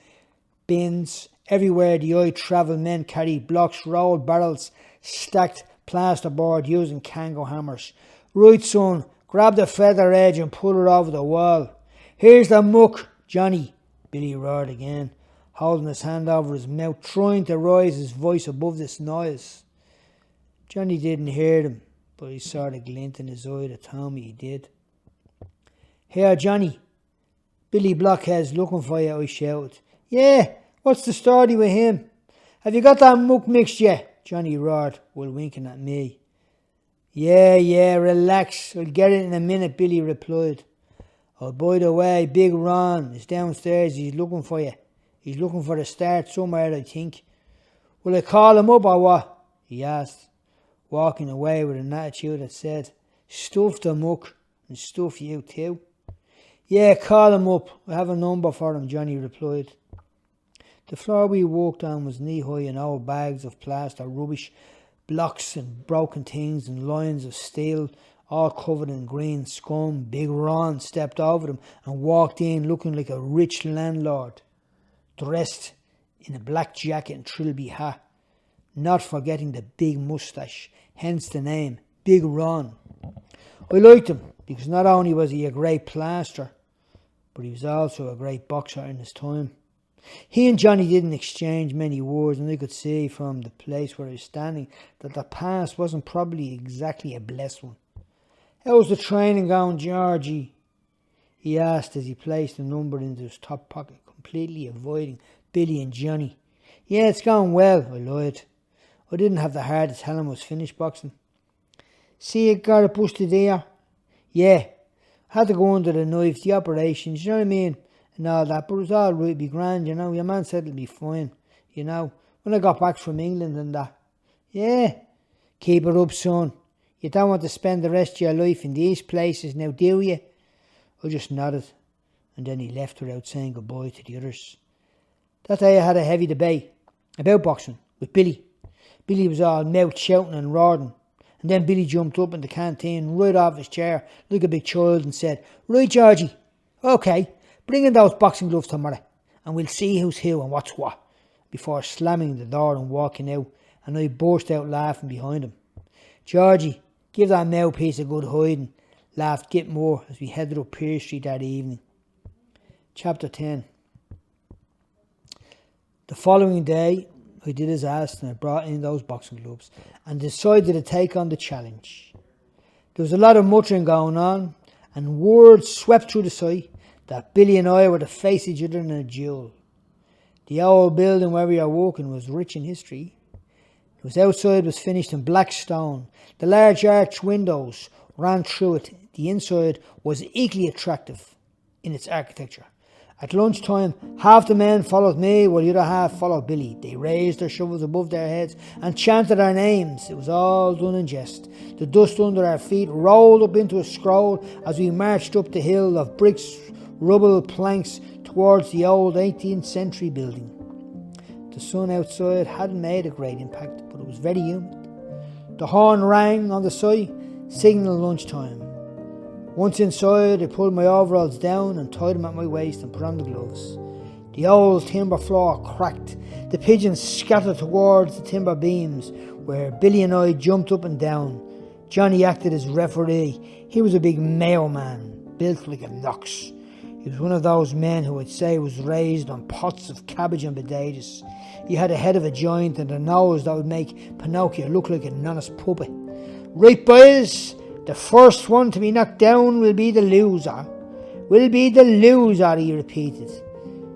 bins. Everywhere the eye travelled, men carried blocks, rolled barrels, stacked plasterboard using Kango hammers. Right, son, grab the feather edge and pull it over the wall. Here's the muck, Johnny, Billy roared again, holding his hand over his mouth, trying to raise his voice above this noise. Johnny didn't hear him, but he saw the glint in his eye that told me he did. Here, Johnny, Billy Blockhead's looking for you, I shouted. Yeah, what's the story with him? Have you got that muck mixed yet? Johnny roared while winking at me. Yeah, relax, I'll get it in a minute, Billy replied. Oh, by the way, Big Ron is downstairs, he's looking for you. He's looking for a start somewhere, I think. Will I call him up or what? He asked, walking away with an attitude that said, stuff the muck and stuff you too. Yeah, call him up. I have a number for him, Johnny replied. The floor we walked on was knee-high in old bags of plaster, rubbish, blocks and broken things and lines of steel, all covered in green scum. Big Ron stepped over them and walked in looking like a rich landlord, dressed in a black jacket and trilby hat, not forgetting the big moustache, hence the name, Big Ron. I liked him because not only was he a great plasterer, but he was also a great boxer in his time. He and Johnny didn't exchange many words, and I could see from the place where he was standing that the past wasn't probably exactly a blessed one. How's the training going, Georgie? He asked as he placed the number into his top pocket, completely avoiding Billy and Johnny. Yeah, it's going well, I lied. I didn't have the heart to tell him I was finished boxing. See, it got it busted there. Yeah, had to go under the knife, the operations, you know what I mean? And all that, but it was all right, it'd be grand, you know. Your man said it'd be fine, you know. When I got back from England and that. Yeah, keep it up, son. You don't want to spend the rest of your life in these places now, do you? I just nodded, and then he left without saying goodbye to the others. That day I had a heavy debate about boxing with Billy. Billy was all mouth shouting and roaring. And then Billy jumped up in the canteen right off his chair like a big child and said, "Right, Georgie, okay, bring in those boxing gloves tomorrow and we'll see who's who and what's what," before slamming the door and walking out, and I burst out laughing behind him. "Georgie, give that mouthpiece a good hiding," laughed Git Moore as we headed up Pearse Street that evening. Chapter 10. The following day, I did as asked and I brought in those boxing gloves and decided to take on the challenge. There was a lot of muttering going on and word swept through the site that Billy and I were to face each other in a duel. The old building where we are walking was rich in history. It was outside was finished in black stone. The large arched windows ran through it. The inside was equally attractive in its architecture. At lunchtime, half the men followed me while the other half followed Billy. They raised their shovels above their heads and chanted our names. It was all done in jest. The dust under our feet rolled up into a scroll as we marched up the hill of bricks, rubble, planks towards the old 18th century building. The sun outside hadn't made a great impact, but it was very humid. The horn rang on the site, signalling lunchtime. Once inside, I pulled my overalls down and tied them at my waist and put on the gloves. The old timber floor cracked. The pigeons scattered towards the timber beams, where Billy and I jumped up and down. Johnny acted as referee. He was a big Mayo man, built like an ox. He was one of those men who I'd say was raised on pots of cabbage and potatoes. He had a head of a giant and a nose that would make Pinocchio look like an honest puppet. "Right, boys, the first one to be knocked down will be the loser. Will be the loser," he repeated.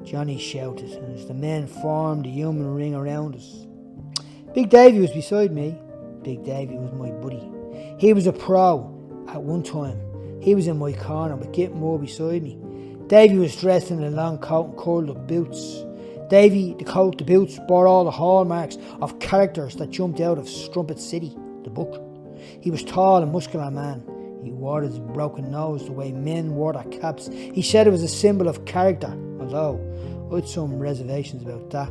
Johnny shouted, and as the men formed a human ring around us. Big Davy was beside me. Big Davy was my buddy. He was a pro at one time. He was in my corner with Git Moore beside me. Davy was dressed in a long coat and curled up boots. Davy, the coat, the boots, bore all the hallmarks of characters that jumped out of Strumpet City, the book. He was tall and muscular man. He wore his broken nose the way men wore their caps. He said it was a symbol of character, although I had some reservations about that.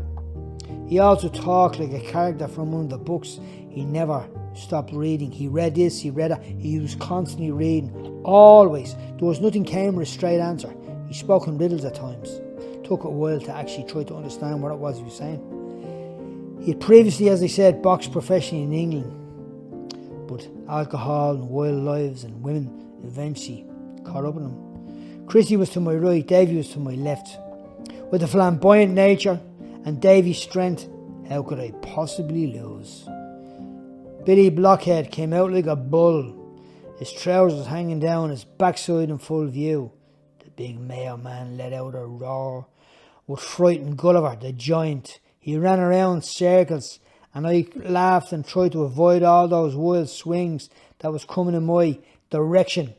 He also talked like a character from one of the books. He never stopped reading. He read this, he read that. He was constantly reading. Always. There was nothing came with a straight answer. He spoke in riddles at times. Took a while to actually try to understand what it was he was saying. He had previously, as I said, boxed professionally in England. But alcohol and wild lives and women eventually caught up in him. Chrissy was to my right, Davy was to my left. With a flamboyant nature and Davy's strength, how could I possibly lose? Billy Blockhead came out like a bull, his trousers hanging down, his backside in full view. The big Mayo man let out a roar. Would frighten Gulliver, the giant. He ran around circles, and I laughed and tried to avoid all those wild swings that was coming in my direction.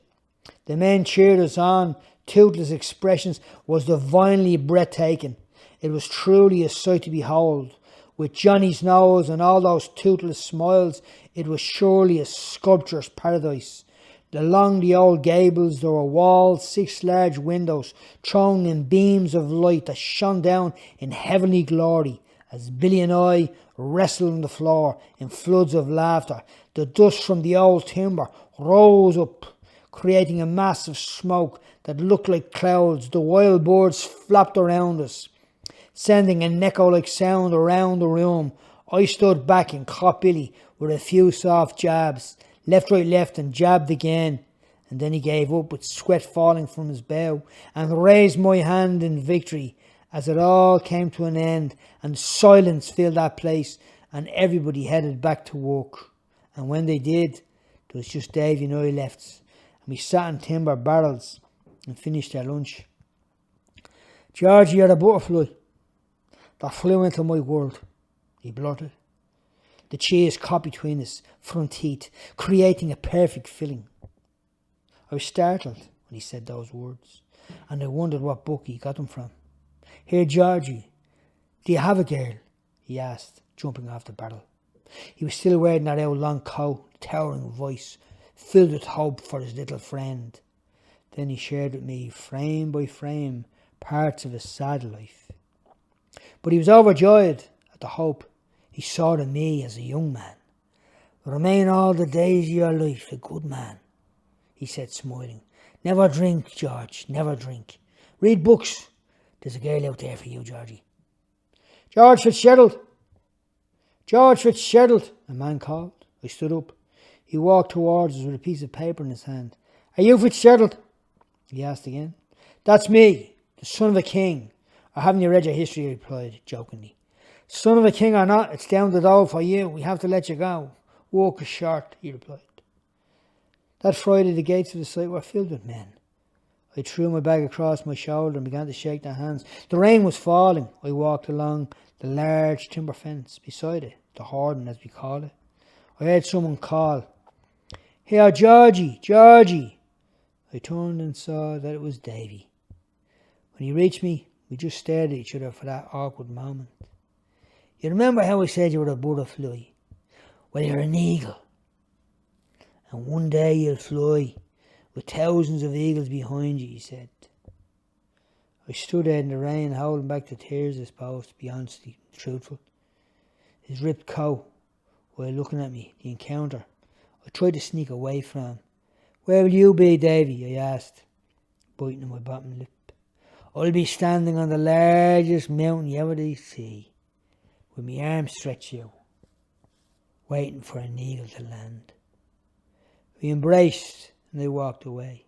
The men cheered us on. Toothless expressions was divinely breathtaking. It was truly a sight to behold. With Johnny's nose and all those toothless smiles, it was surely a sculpture's paradise. Along the old gables there were walls, 6 large windows, thrown in beams of light that shone down in heavenly glory. As Billy and I wrestled on the floor in floods of laughter, the dust from the old timber rose up, creating a mass of smoke that looked like clouds. The wild birds flapped around us, sending an echo-like sound around the room. I stood back and caught Billy with a few soft jabs, left, right, left, and jabbed again. And then he gave up with sweat falling from his brow and raised my hand in victory. As it all came to an end and silence filled that place and everybody headed back to work. And when they did, there was just Davy and I left, and we sat in timber barrels and finished our lunch. "George, you're a butterfly that flew into my world," he blurted. The cheese caught between his front teeth, creating a perfect filling. I was startled when he said those words, and I wondered what book he got them from. "Here, Georgie, do you have a girl?" he asked, jumping off the barrel. He was still wearing that old long coat, towering voice, filled with hope for his little friend. Then he shared with me, frame by frame, parts of his sad life. But he was overjoyed at the hope he saw in me as a young man. "Remain all the days of your life a good man," he said, smiling. "Never drink, George, never drink. Read books. There's a girl out there for you, Georgie." "George Fitzgerald! George Fitzgerald!" a man called. I stood up. He walked towards us with a piece of paper in his hand. "Are you Fitzgerald?" he asked again. "That's me, the son of a king. I haven't read your history," I replied, jokingly. "Son of a king or not, it's down the door for you. We have to let you go. Work is short," he replied. That Friday the gates of the site were filled with men. I threw my bag across my shoulder and began to shake their hands. The rain was falling. I walked along the large timber fence beside it, the hoarding as we call it. I heard someone call, "Here, Georgie, Georgie." I turned and saw that it was Davy. When he reached me, we just stared at each other for that awkward moment. "You remember how I said you were a butterfly? Well, you're an eagle. And one day you'll fly with thousands of eagles behind you," he said. I stood there in the rain, holding back the tears, I suppose, to be honestly truthful. His ripped coat, while looking at me, the encounter. I tried to sneak away from him. "Where will you be, Davy?" I asked, biting my bottom lip. "I'll be standing on the largest mountain you ever did see, with my arms stretched out, waiting for an eagle to land." We embraced and they walked away.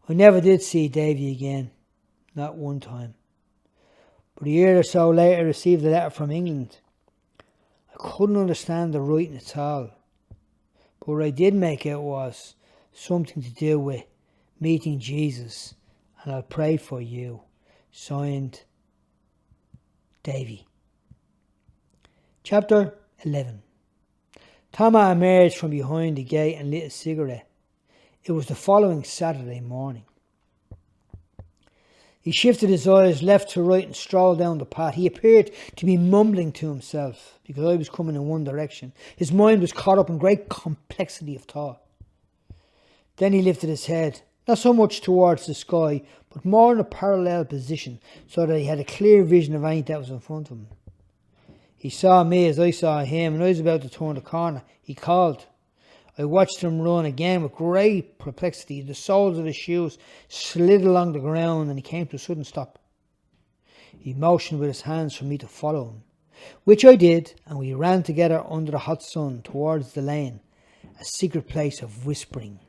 I never did see Davy again, not one time. But a year or so later I received a letter from England. I couldn't understand the writing at all, but what I did make out was something to do with meeting Jesus, and I'll pray for you. Signed, Davy. Chapter 11. Thomas emerged from behind the gate and lit a cigarette. It was the following Saturday morning. He shifted his eyes left to right and strolled down the path. He appeared to be mumbling to himself because I was coming in one direction. His mind was caught up in great complexity of thought. Then he lifted his head, not so much towards the sky, but more in a parallel position so that he had a clear vision of anything that was in front of him. He saw me as I saw him, and I was about to turn the corner. He called. I watched him run again with great perplexity. The soles of his shoes slid along the ground and he came to a sudden stop. He motioned with his hands for me to follow him, which I did, and we ran together under the hot sun towards the lane, a secret place of whispering.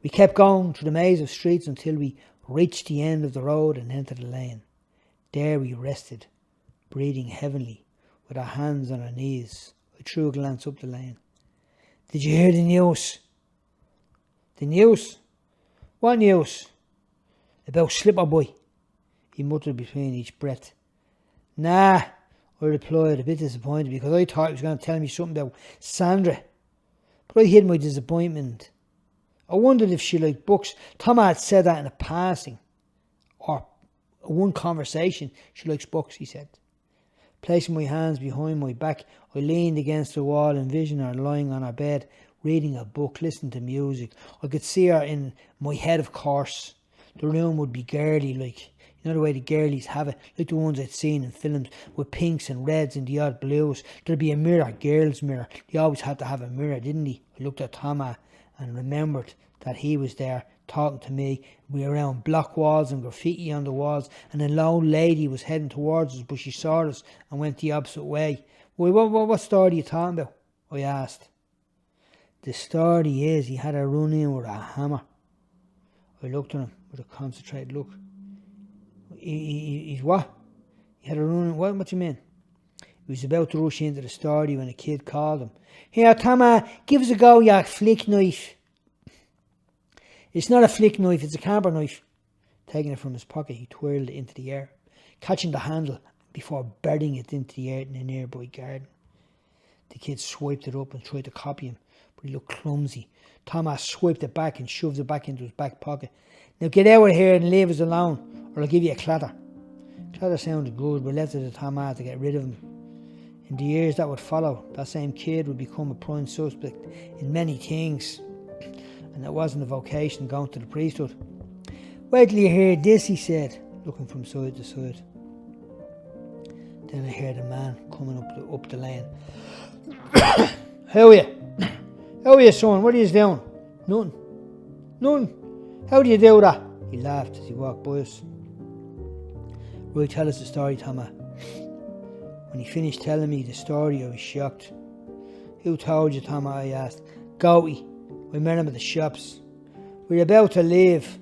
We kept going through the maze of streets until we reached the end of the road and entered the lane. There we rested, breathing heavily, with our hands on our knees. I threw a glance up the lane. "Did you hear the news?" "The news? What news?" "About Slipper Boy," he muttered between each breath. "Nah," I replied, a bit disappointed because I thought he was going to tell me something about Sandra. But I hid my disappointment. I wondered if she liked books. Thomas had said that in a passing, or one conversation. "She likes books," he said. Placing my hands behind my back, I leaned against the wall, envisioning her lying on her bed, reading a book, listening to music. I could see her in my head, of course. The room would be girly, like, you know the way the girlies have it, like the ones I'd seen in films, with pinks and reds and the odd blues. There'd be a mirror, girl's mirror. They always had to have a mirror, didn't they? I looked at Thomas and remembered that he was there talking to me. We were around block walls and graffiti on the walls, and a lone lady was heading towards us, but she saw us and went the opposite way. What story are you talking about?" I asked. "The story is he had a run-in with a hammer." I looked at him with a concentrated look. He's what? He had a run-in? What do you mean? He was about to rush into the story when a kid called him. "Here, Thomas, give us a go, you flick knife." "It's not a flick knife, it's a camper knife." Taking it from his pocket, he twirled it into the air, catching the handle before burying it into the air in a nearby garden. The kid swiped it up and tried to copy him, but he looked clumsy. Thomas swiped it back and shoved it back into his back pocket. "Now get out of here and leave us alone, or I'll give you a clatter." Clatter sounded good, but left it to Thomas to get rid of him. In the years that would follow, that same kid would become a prime suspect in many things, and it wasn't a vocation going to the priesthood. "Wait till you hear this," he said, looking from side to side. Then I heard a man coming up the lane. "How are you? How are you, son? What are you doing?" "Nothing. Nothing. How do you do that?" He laughed as he walked by us. "Right, tell us the story, Thomas." When he finished telling me the story, I was shocked. "Who told you, Thomas?" I asked. "Goaty. We met him at the shops. We were about to leave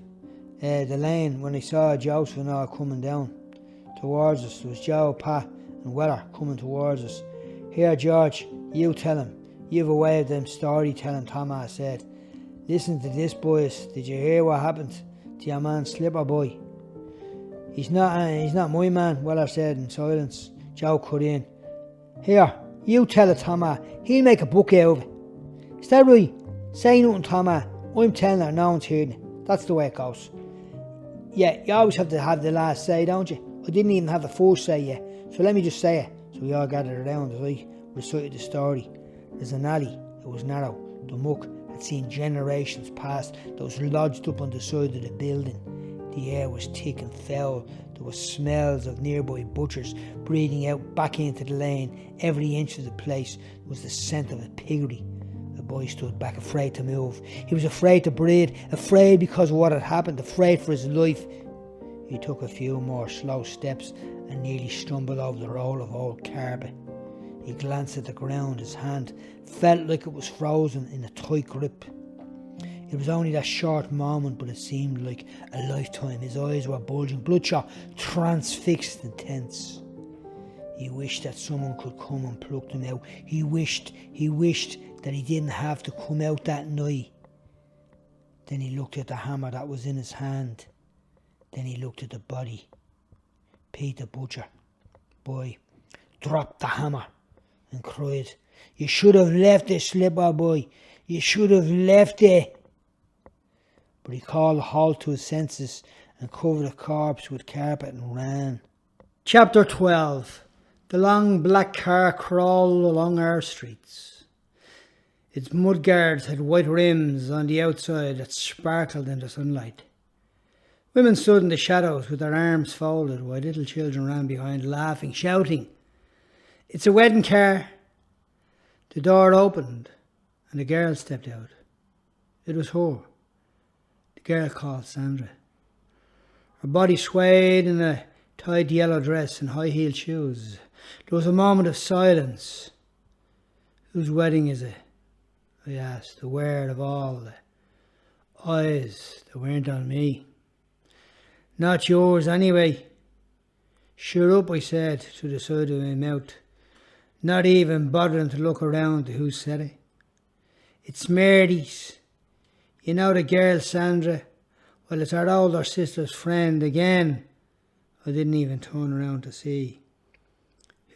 the lane when I saw Joseph and all coming down towards us. There was Joe, Pat and Weller coming towards us. 'Here, George, you tell him. You've a way of them storytelling,' Thomas said. 'Listen to this, boys. Did you hear what happened to your man Slipper Boy?' He's not my man," Weller said in silence. Joe cut in. "Here, you tell it, Thomas. He'll make a book out of it." "Is that right? Say nothing, Thomas. I'm telling her, no one's hearing it. That's the way it goes." "Yeah, you always have to have the last say, don't you? I didn't even have the first say yet, so let me just say it." So we all gathered around as I recited the story. There's an alley. It was narrow. The muck had seen generations past. Those lodged up on the side of the building. The air was thick and foul. There were smells of nearby butchers breathing out back into the lane. Every inch of the place was the scent of a piggery. The boy stood back, afraid to move. He was afraid to breathe, afraid because of what had happened, afraid for his life. He took a few more slow steps and nearly stumbled over the roll of old carpet. He glanced at the ground. His hand felt like it was frozen in a tight grip. It was only that short moment, but it seemed like a lifetime. His eyes were bulging, bloodshot, transfixed and tense. He wished that someone could come and pluck them out. He wished that he didn't have to come out that night. Then he looked at the hammer that was in his hand. Then he looked at the body. Pete the butcher boy dropped the hammer and cried, "You should have left it, Slipper Boy. You should have left it." But he called a halt to his senses and covered the corpse with carpet and ran. Chapter 12. The long black car crawled along our streets. Its mudguards had white rims on the outside that sparkled in the sunlight. Women stood in the shadows with their arms folded, while little children ran behind, laughing, shouting. "It's a wedding car." The door opened and a girl stepped out. It was her. The girl called Sandra. Her body swayed in a tight yellow dress and high-heeled shoes. There was a moment of silence. "Whose wedding is it?" I asked, aware of all the eyes that weren't on me. "Not yours, anyway." "Shut up," I said to the side of my mouth, not even bothering to look around to who said it. "It's Mary's. You know the girl, Sandra? Well, it's our older sister's friend again." I didn't even turn around to see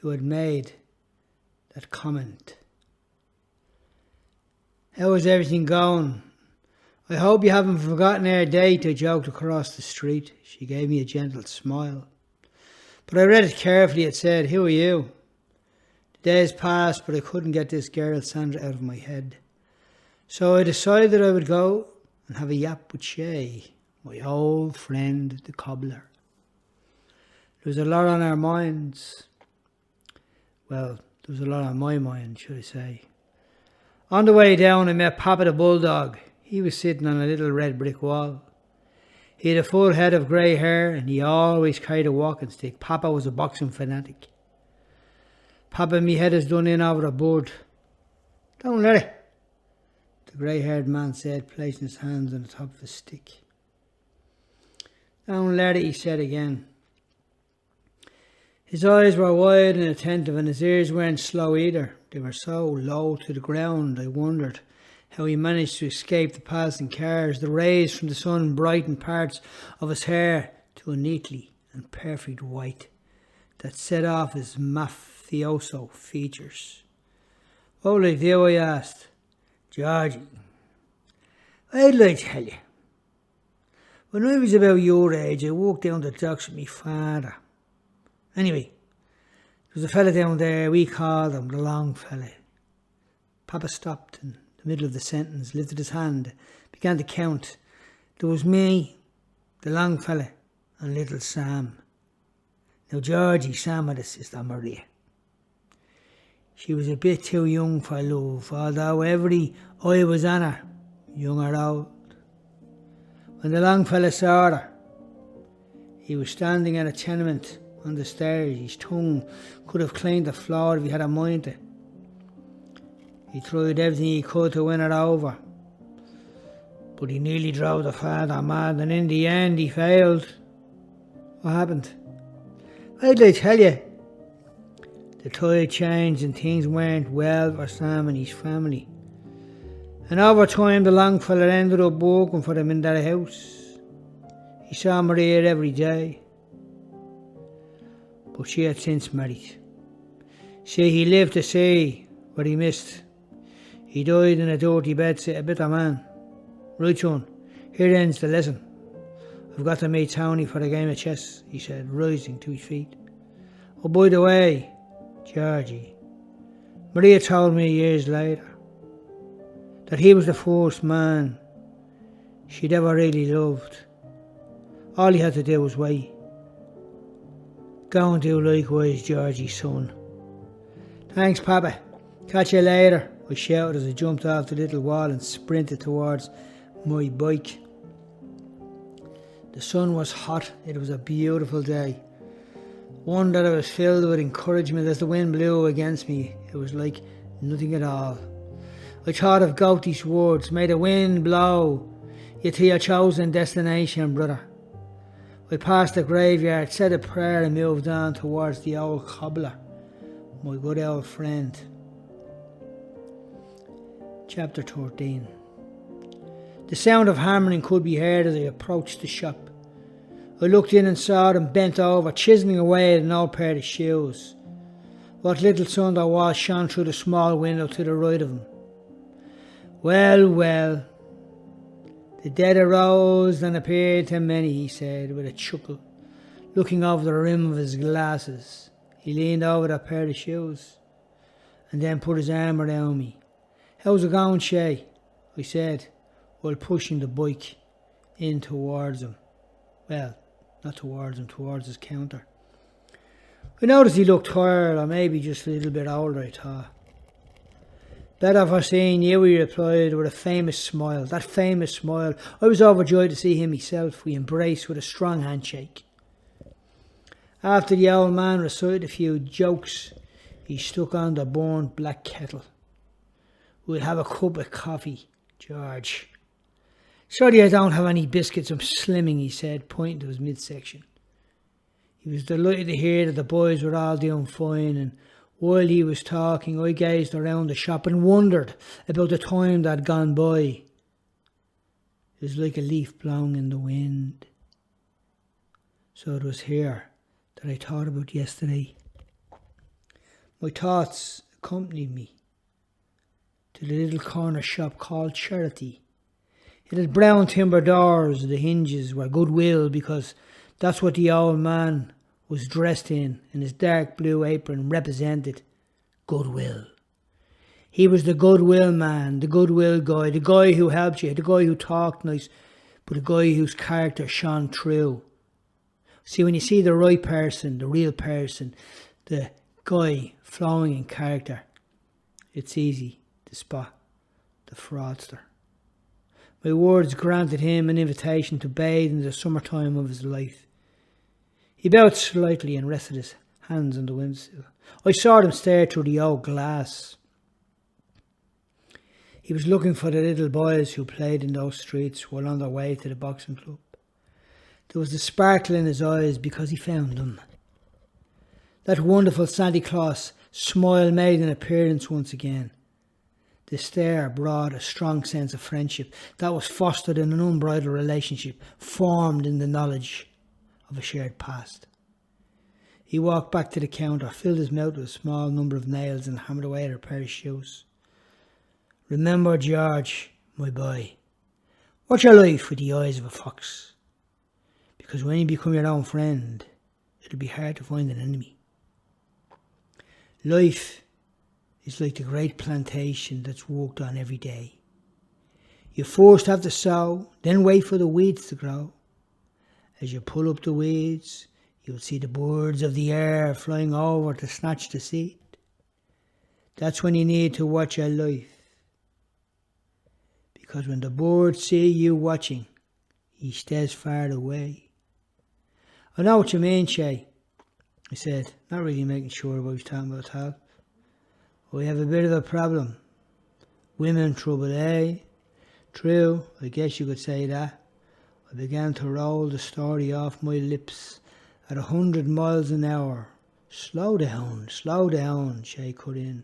who had made that comment. "How is everything going? I hope you haven't forgotten our date," I joked across the street. She gave me a gentle smile. But I read it carefully. It said, "Who are you?" The days passed, but I couldn't get this girl Sandra out of my head. So I decided that I would go and have a yap with Shay, my old friend, the cobbler. There was a lot on our minds. Well, there was a lot on my mind, should I say. On the way down, I met Papa the Bulldog. He was sitting on a little red brick wall. He had a full head of grey hair and he always carried a walking stick. Papa was a boxing fanatic. "Papa, me head is done in over a bird." "Don't let it," the grey-haired man said, placing his hands on the top of his stick. "Don't let it," he said again. His eyes were wide and attentive and his ears weren't slow either. They were so low to the ground I wondered how he managed to escape the passing cars. The rays from the sun brightened parts of his hair to a neatly and perfect white that set off his mafioso features. "What will I do?" I asked. "Georgie, I'd like to tell you. When I was about your age, I walked down the docks with me father. Anyway, there was a fella down there, we called him the long fella." Papa stopped in the middle of the sentence, lifted his hand, began to count. There was me, the long fella, and little Sam. Now Georgie, Sam had a sister, Maria. She was a bit too young for love, although every eye was on her, young or old. When the long fella saw her, he was standing at a tenement on the stairs. His tongue could have cleaned the floor if he had a mind to. He tried everything he could to win her over, but he nearly drove the father mad, and in the end he failed. What happened? I'd like to tell you. The tide changed and things weren't well for Sam and his family. And over time the long fella ended up working for them in their house. He saw Maria every day, but she had since married. See, he lived to see what he missed. He died in a dirty bed, a bitter man. Right, son, here ends the lesson. I've got to meet Tony for a game of chess, he said, rising to his feet. Oh, by the way, Georgie, Maria told me years later that he was the first man she'd ever really loved. All he had to do was wait. Go and do likewise, Georgie, son. Thanks, Papa. Catch you later, I shouted as I jumped off the little wall and sprinted towards my bike. The sun was hot. It was a beautiful day. One that I was filled with encouragement as the wind blew against me. It was like nothing at all. I thought of Goaty's words, "May the wind blow you to your chosen destination, brother." I passed the graveyard, said a prayer and moved on towards the old cobbler, my good old friend. Chapter 13. The sound of hammering could be heard as I approached the shop. I looked in and saw them bent over, chiselling away at an old pair of shoes. What little sun there was shone through the small window to the right of him. Well, well, the dead arose and appeared to many, he said with a chuckle, looking over the rim of his glasses. He leaned over that pair of shoes and then put his arm around me. "How's it going, Shay?" I said, while pushing the bike in towards him. Well, not towards him, towards his counter. I noticed he looked tired, or maybe just a little bit older, I thought. "Better for seeing you," he replied with a famous smile. That famous smile. I was overjoyed to see him myself. We embraced with a strong handshake. After the old man recited a few jokes, he stuck on the burnt black kettle. "We'll have a cup of coffee, George." "Sorry I don't have any biscuits, I'm slimming," he said, pointing to his midsection. He was delighted to hear that the boys were all doing fine, and while he was talking I gazed around the shop and wondered about the time that had gone by. It was like a leaf blown in the wind. So it was here that I thought about yesterday. My thoughts accompanied me to the little corner shop called Charity. It had brown timber doors, the hinges were goodwill because that's what the old man was dressed in, and his dark blue apron represented goodwill. He was the goodwill man, the goodwill guy, the guy who helped you, the guy who talked nice, but the guy whose character shone through. See, when you see the right person, the real person, the guy flowing in character, it's easy to spot the fraudster. My words granted him an invitation to bathe in the summertime of his life. He bowed slightly and rested his hands on the windowsill. I saw him stare through the old glass. He was looking for the little boys who played in those streets while on their way to the boxing club. There was a sparkle in his eyes because he found them. That wonderful Santa Claus smile made an appearance once again. The stare brought a strong sense of friendship that was fostered in an unbridled relationship formed in the knowledge of a shared past. He walked back to the counter, filled his mouth with a small number of nails and hammered away at a pair of shoes. Remember, George, my boy, watch your life with the eyes of a fox, because when you become your own friend, it'll be hard to find an enemy. Life is like the great plantation that's worked on every day. You first have to sow, then wait for the weeds to grow. As you pull up the weeds, you'll see the birds of the air flying over to snatch the seed. That's when you need to watch your life. Because when the birds see you watching, he stays far away. I know what you mean, Shay, I said, not really making sure what I was talking about at all. We have a bit of a problem. Women trouble, eh? True, I guess you could say that. I began to roll the story off my lips at 100 miles an hour. Slow down, Shay cut in.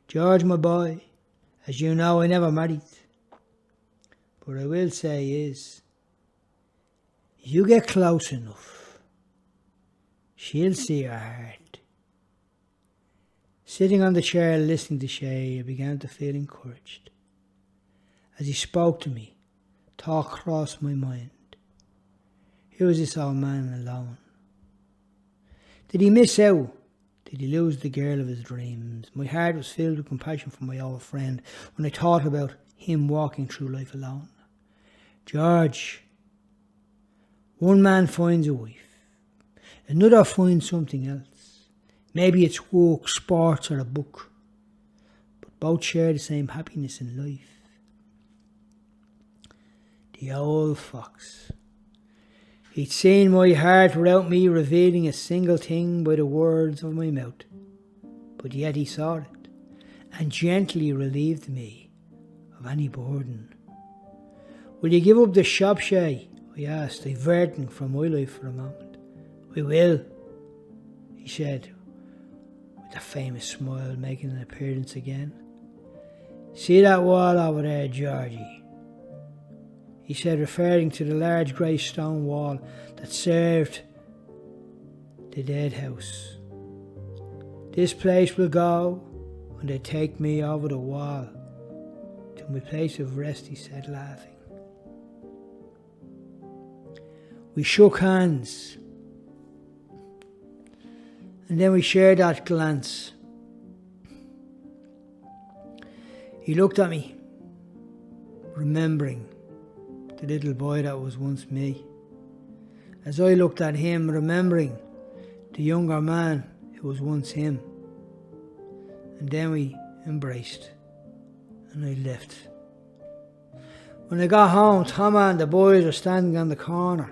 George, my boy, as you know, I never married. What I will say is, if you get close enough, she'll see your heart. Sitting on the chair listening to Shay, I began to feel encouraged. As he spoke to me, thought crossed my mind. Here was this old man alone. Did he miss out? Did he lose the girl of his dreams? My heart was filled with compassion for my old friend when I thought about him walking through life alone. George, one man finds a wife, another finds something else. Maybe it's work, sports or a book, but both share the same happiness in life. The old fox. He'd seen my heart without me revealing a single thing by the words of my mouth, but yet he saw it and gently relieved me of any burden. Will you give up the shop, Shay? I asked, diverting from my life for a moment. I will, he said, with a famous smile making an appearance again. See that wall over there, Georgie? He said, referring to the large grey stone wall that served the dead house. This place will go when they take me over the wall to my place of rest, he said, laughing. We shook hands, and then we shared that glance. He looked at me, remembering the little boy that was once me. As I looked at him, remembering the younger man who was once him. And then we embraced, and I left. When I got home, Thomas and the boys were standing on the corner.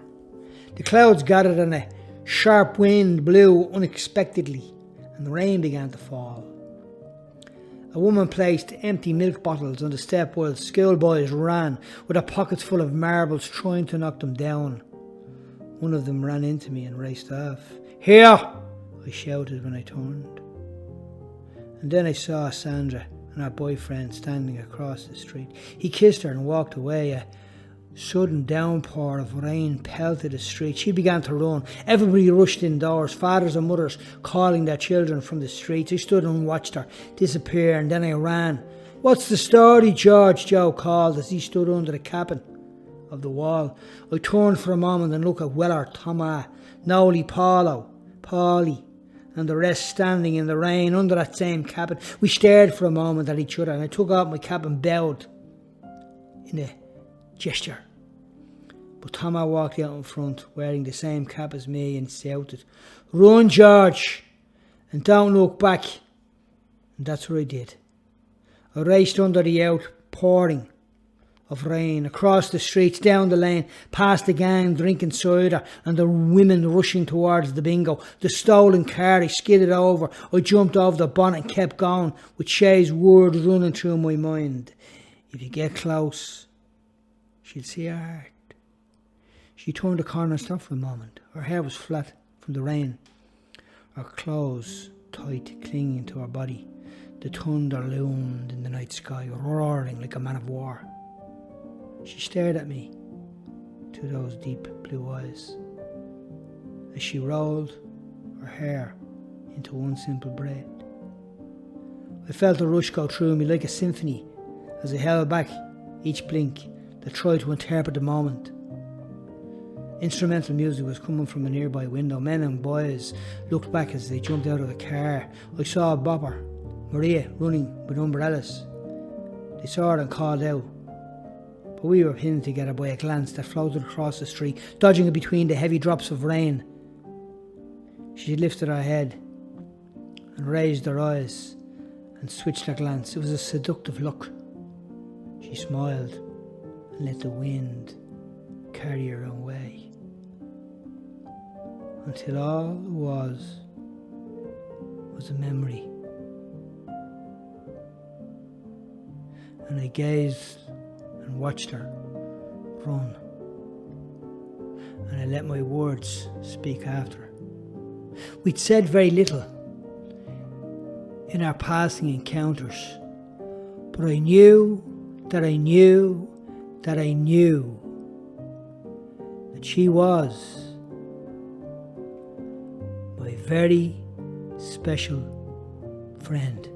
The clouds gathered and a sharp wind blew unexpectedly, and the rain began to fall. A woman placed empty milk bottles on the step while schoolboys ran with their pockets full of marbles trying to knock them down. One of them ran into me and raced off. Here! I shouted when I turned. And then I saw Sandra and her boyfriend standing across the street. He kissed her and walked away. A sudden downpour of rain pelted the street. She began to run. Everybody rushed indoors, fathers and mothers calling their children from the streets. I stood and watched her disappear, and then I ran. What's the story, George? Joe called as he stood under the cabin of the wall. I turned for a moment and looked at Weller, Thomas, Noli, Paulie, and the rest standing in the rain under that same cabin. We stared for a moment at each other, and I took off my cap and bowed in a gesture. But Thomas walked out in front, wearing the same cap as me, and shouted, Run, George, and don't look back. And that's what I did. I raced under the outpouring of rain, across the streets, down the lane, past the gang drinking cider and the women rushing towards the bingo. The stolen car, I skidded over. I jumped over the bonnet and kept going, with Shay's words running through my mind. If you get close, she'll see her heart. She turned the corner and stopped for a moment. Her hair was flat from the rain, her clothes tight, clinging to her body. The thunder loomed in the night sky, roaring like a man of war. She stared at me through those deep blue eyes as she rolled her hair into one simple braid. I felt a rush go through me like a symphony as I held back each blink that tried to interpret the moment. Instrumental music was coming from a nearby window. Men and boys looked back as they jumped out of a car. I saw a bopper, Maria, running with umbrellas. They saw her and called out, but we were pinned together by a glance that floated across the street, dodging between the heavy drops of rain. She lifted her head and raised her eyes and switched her glance. It was a seductive look. She smiled and let the wind carry her away, until all it was a memory. And I gazed and watched her run, and I let my words speak after her. We'd said very little in our passing encounters, but I knew that she was my very special friend.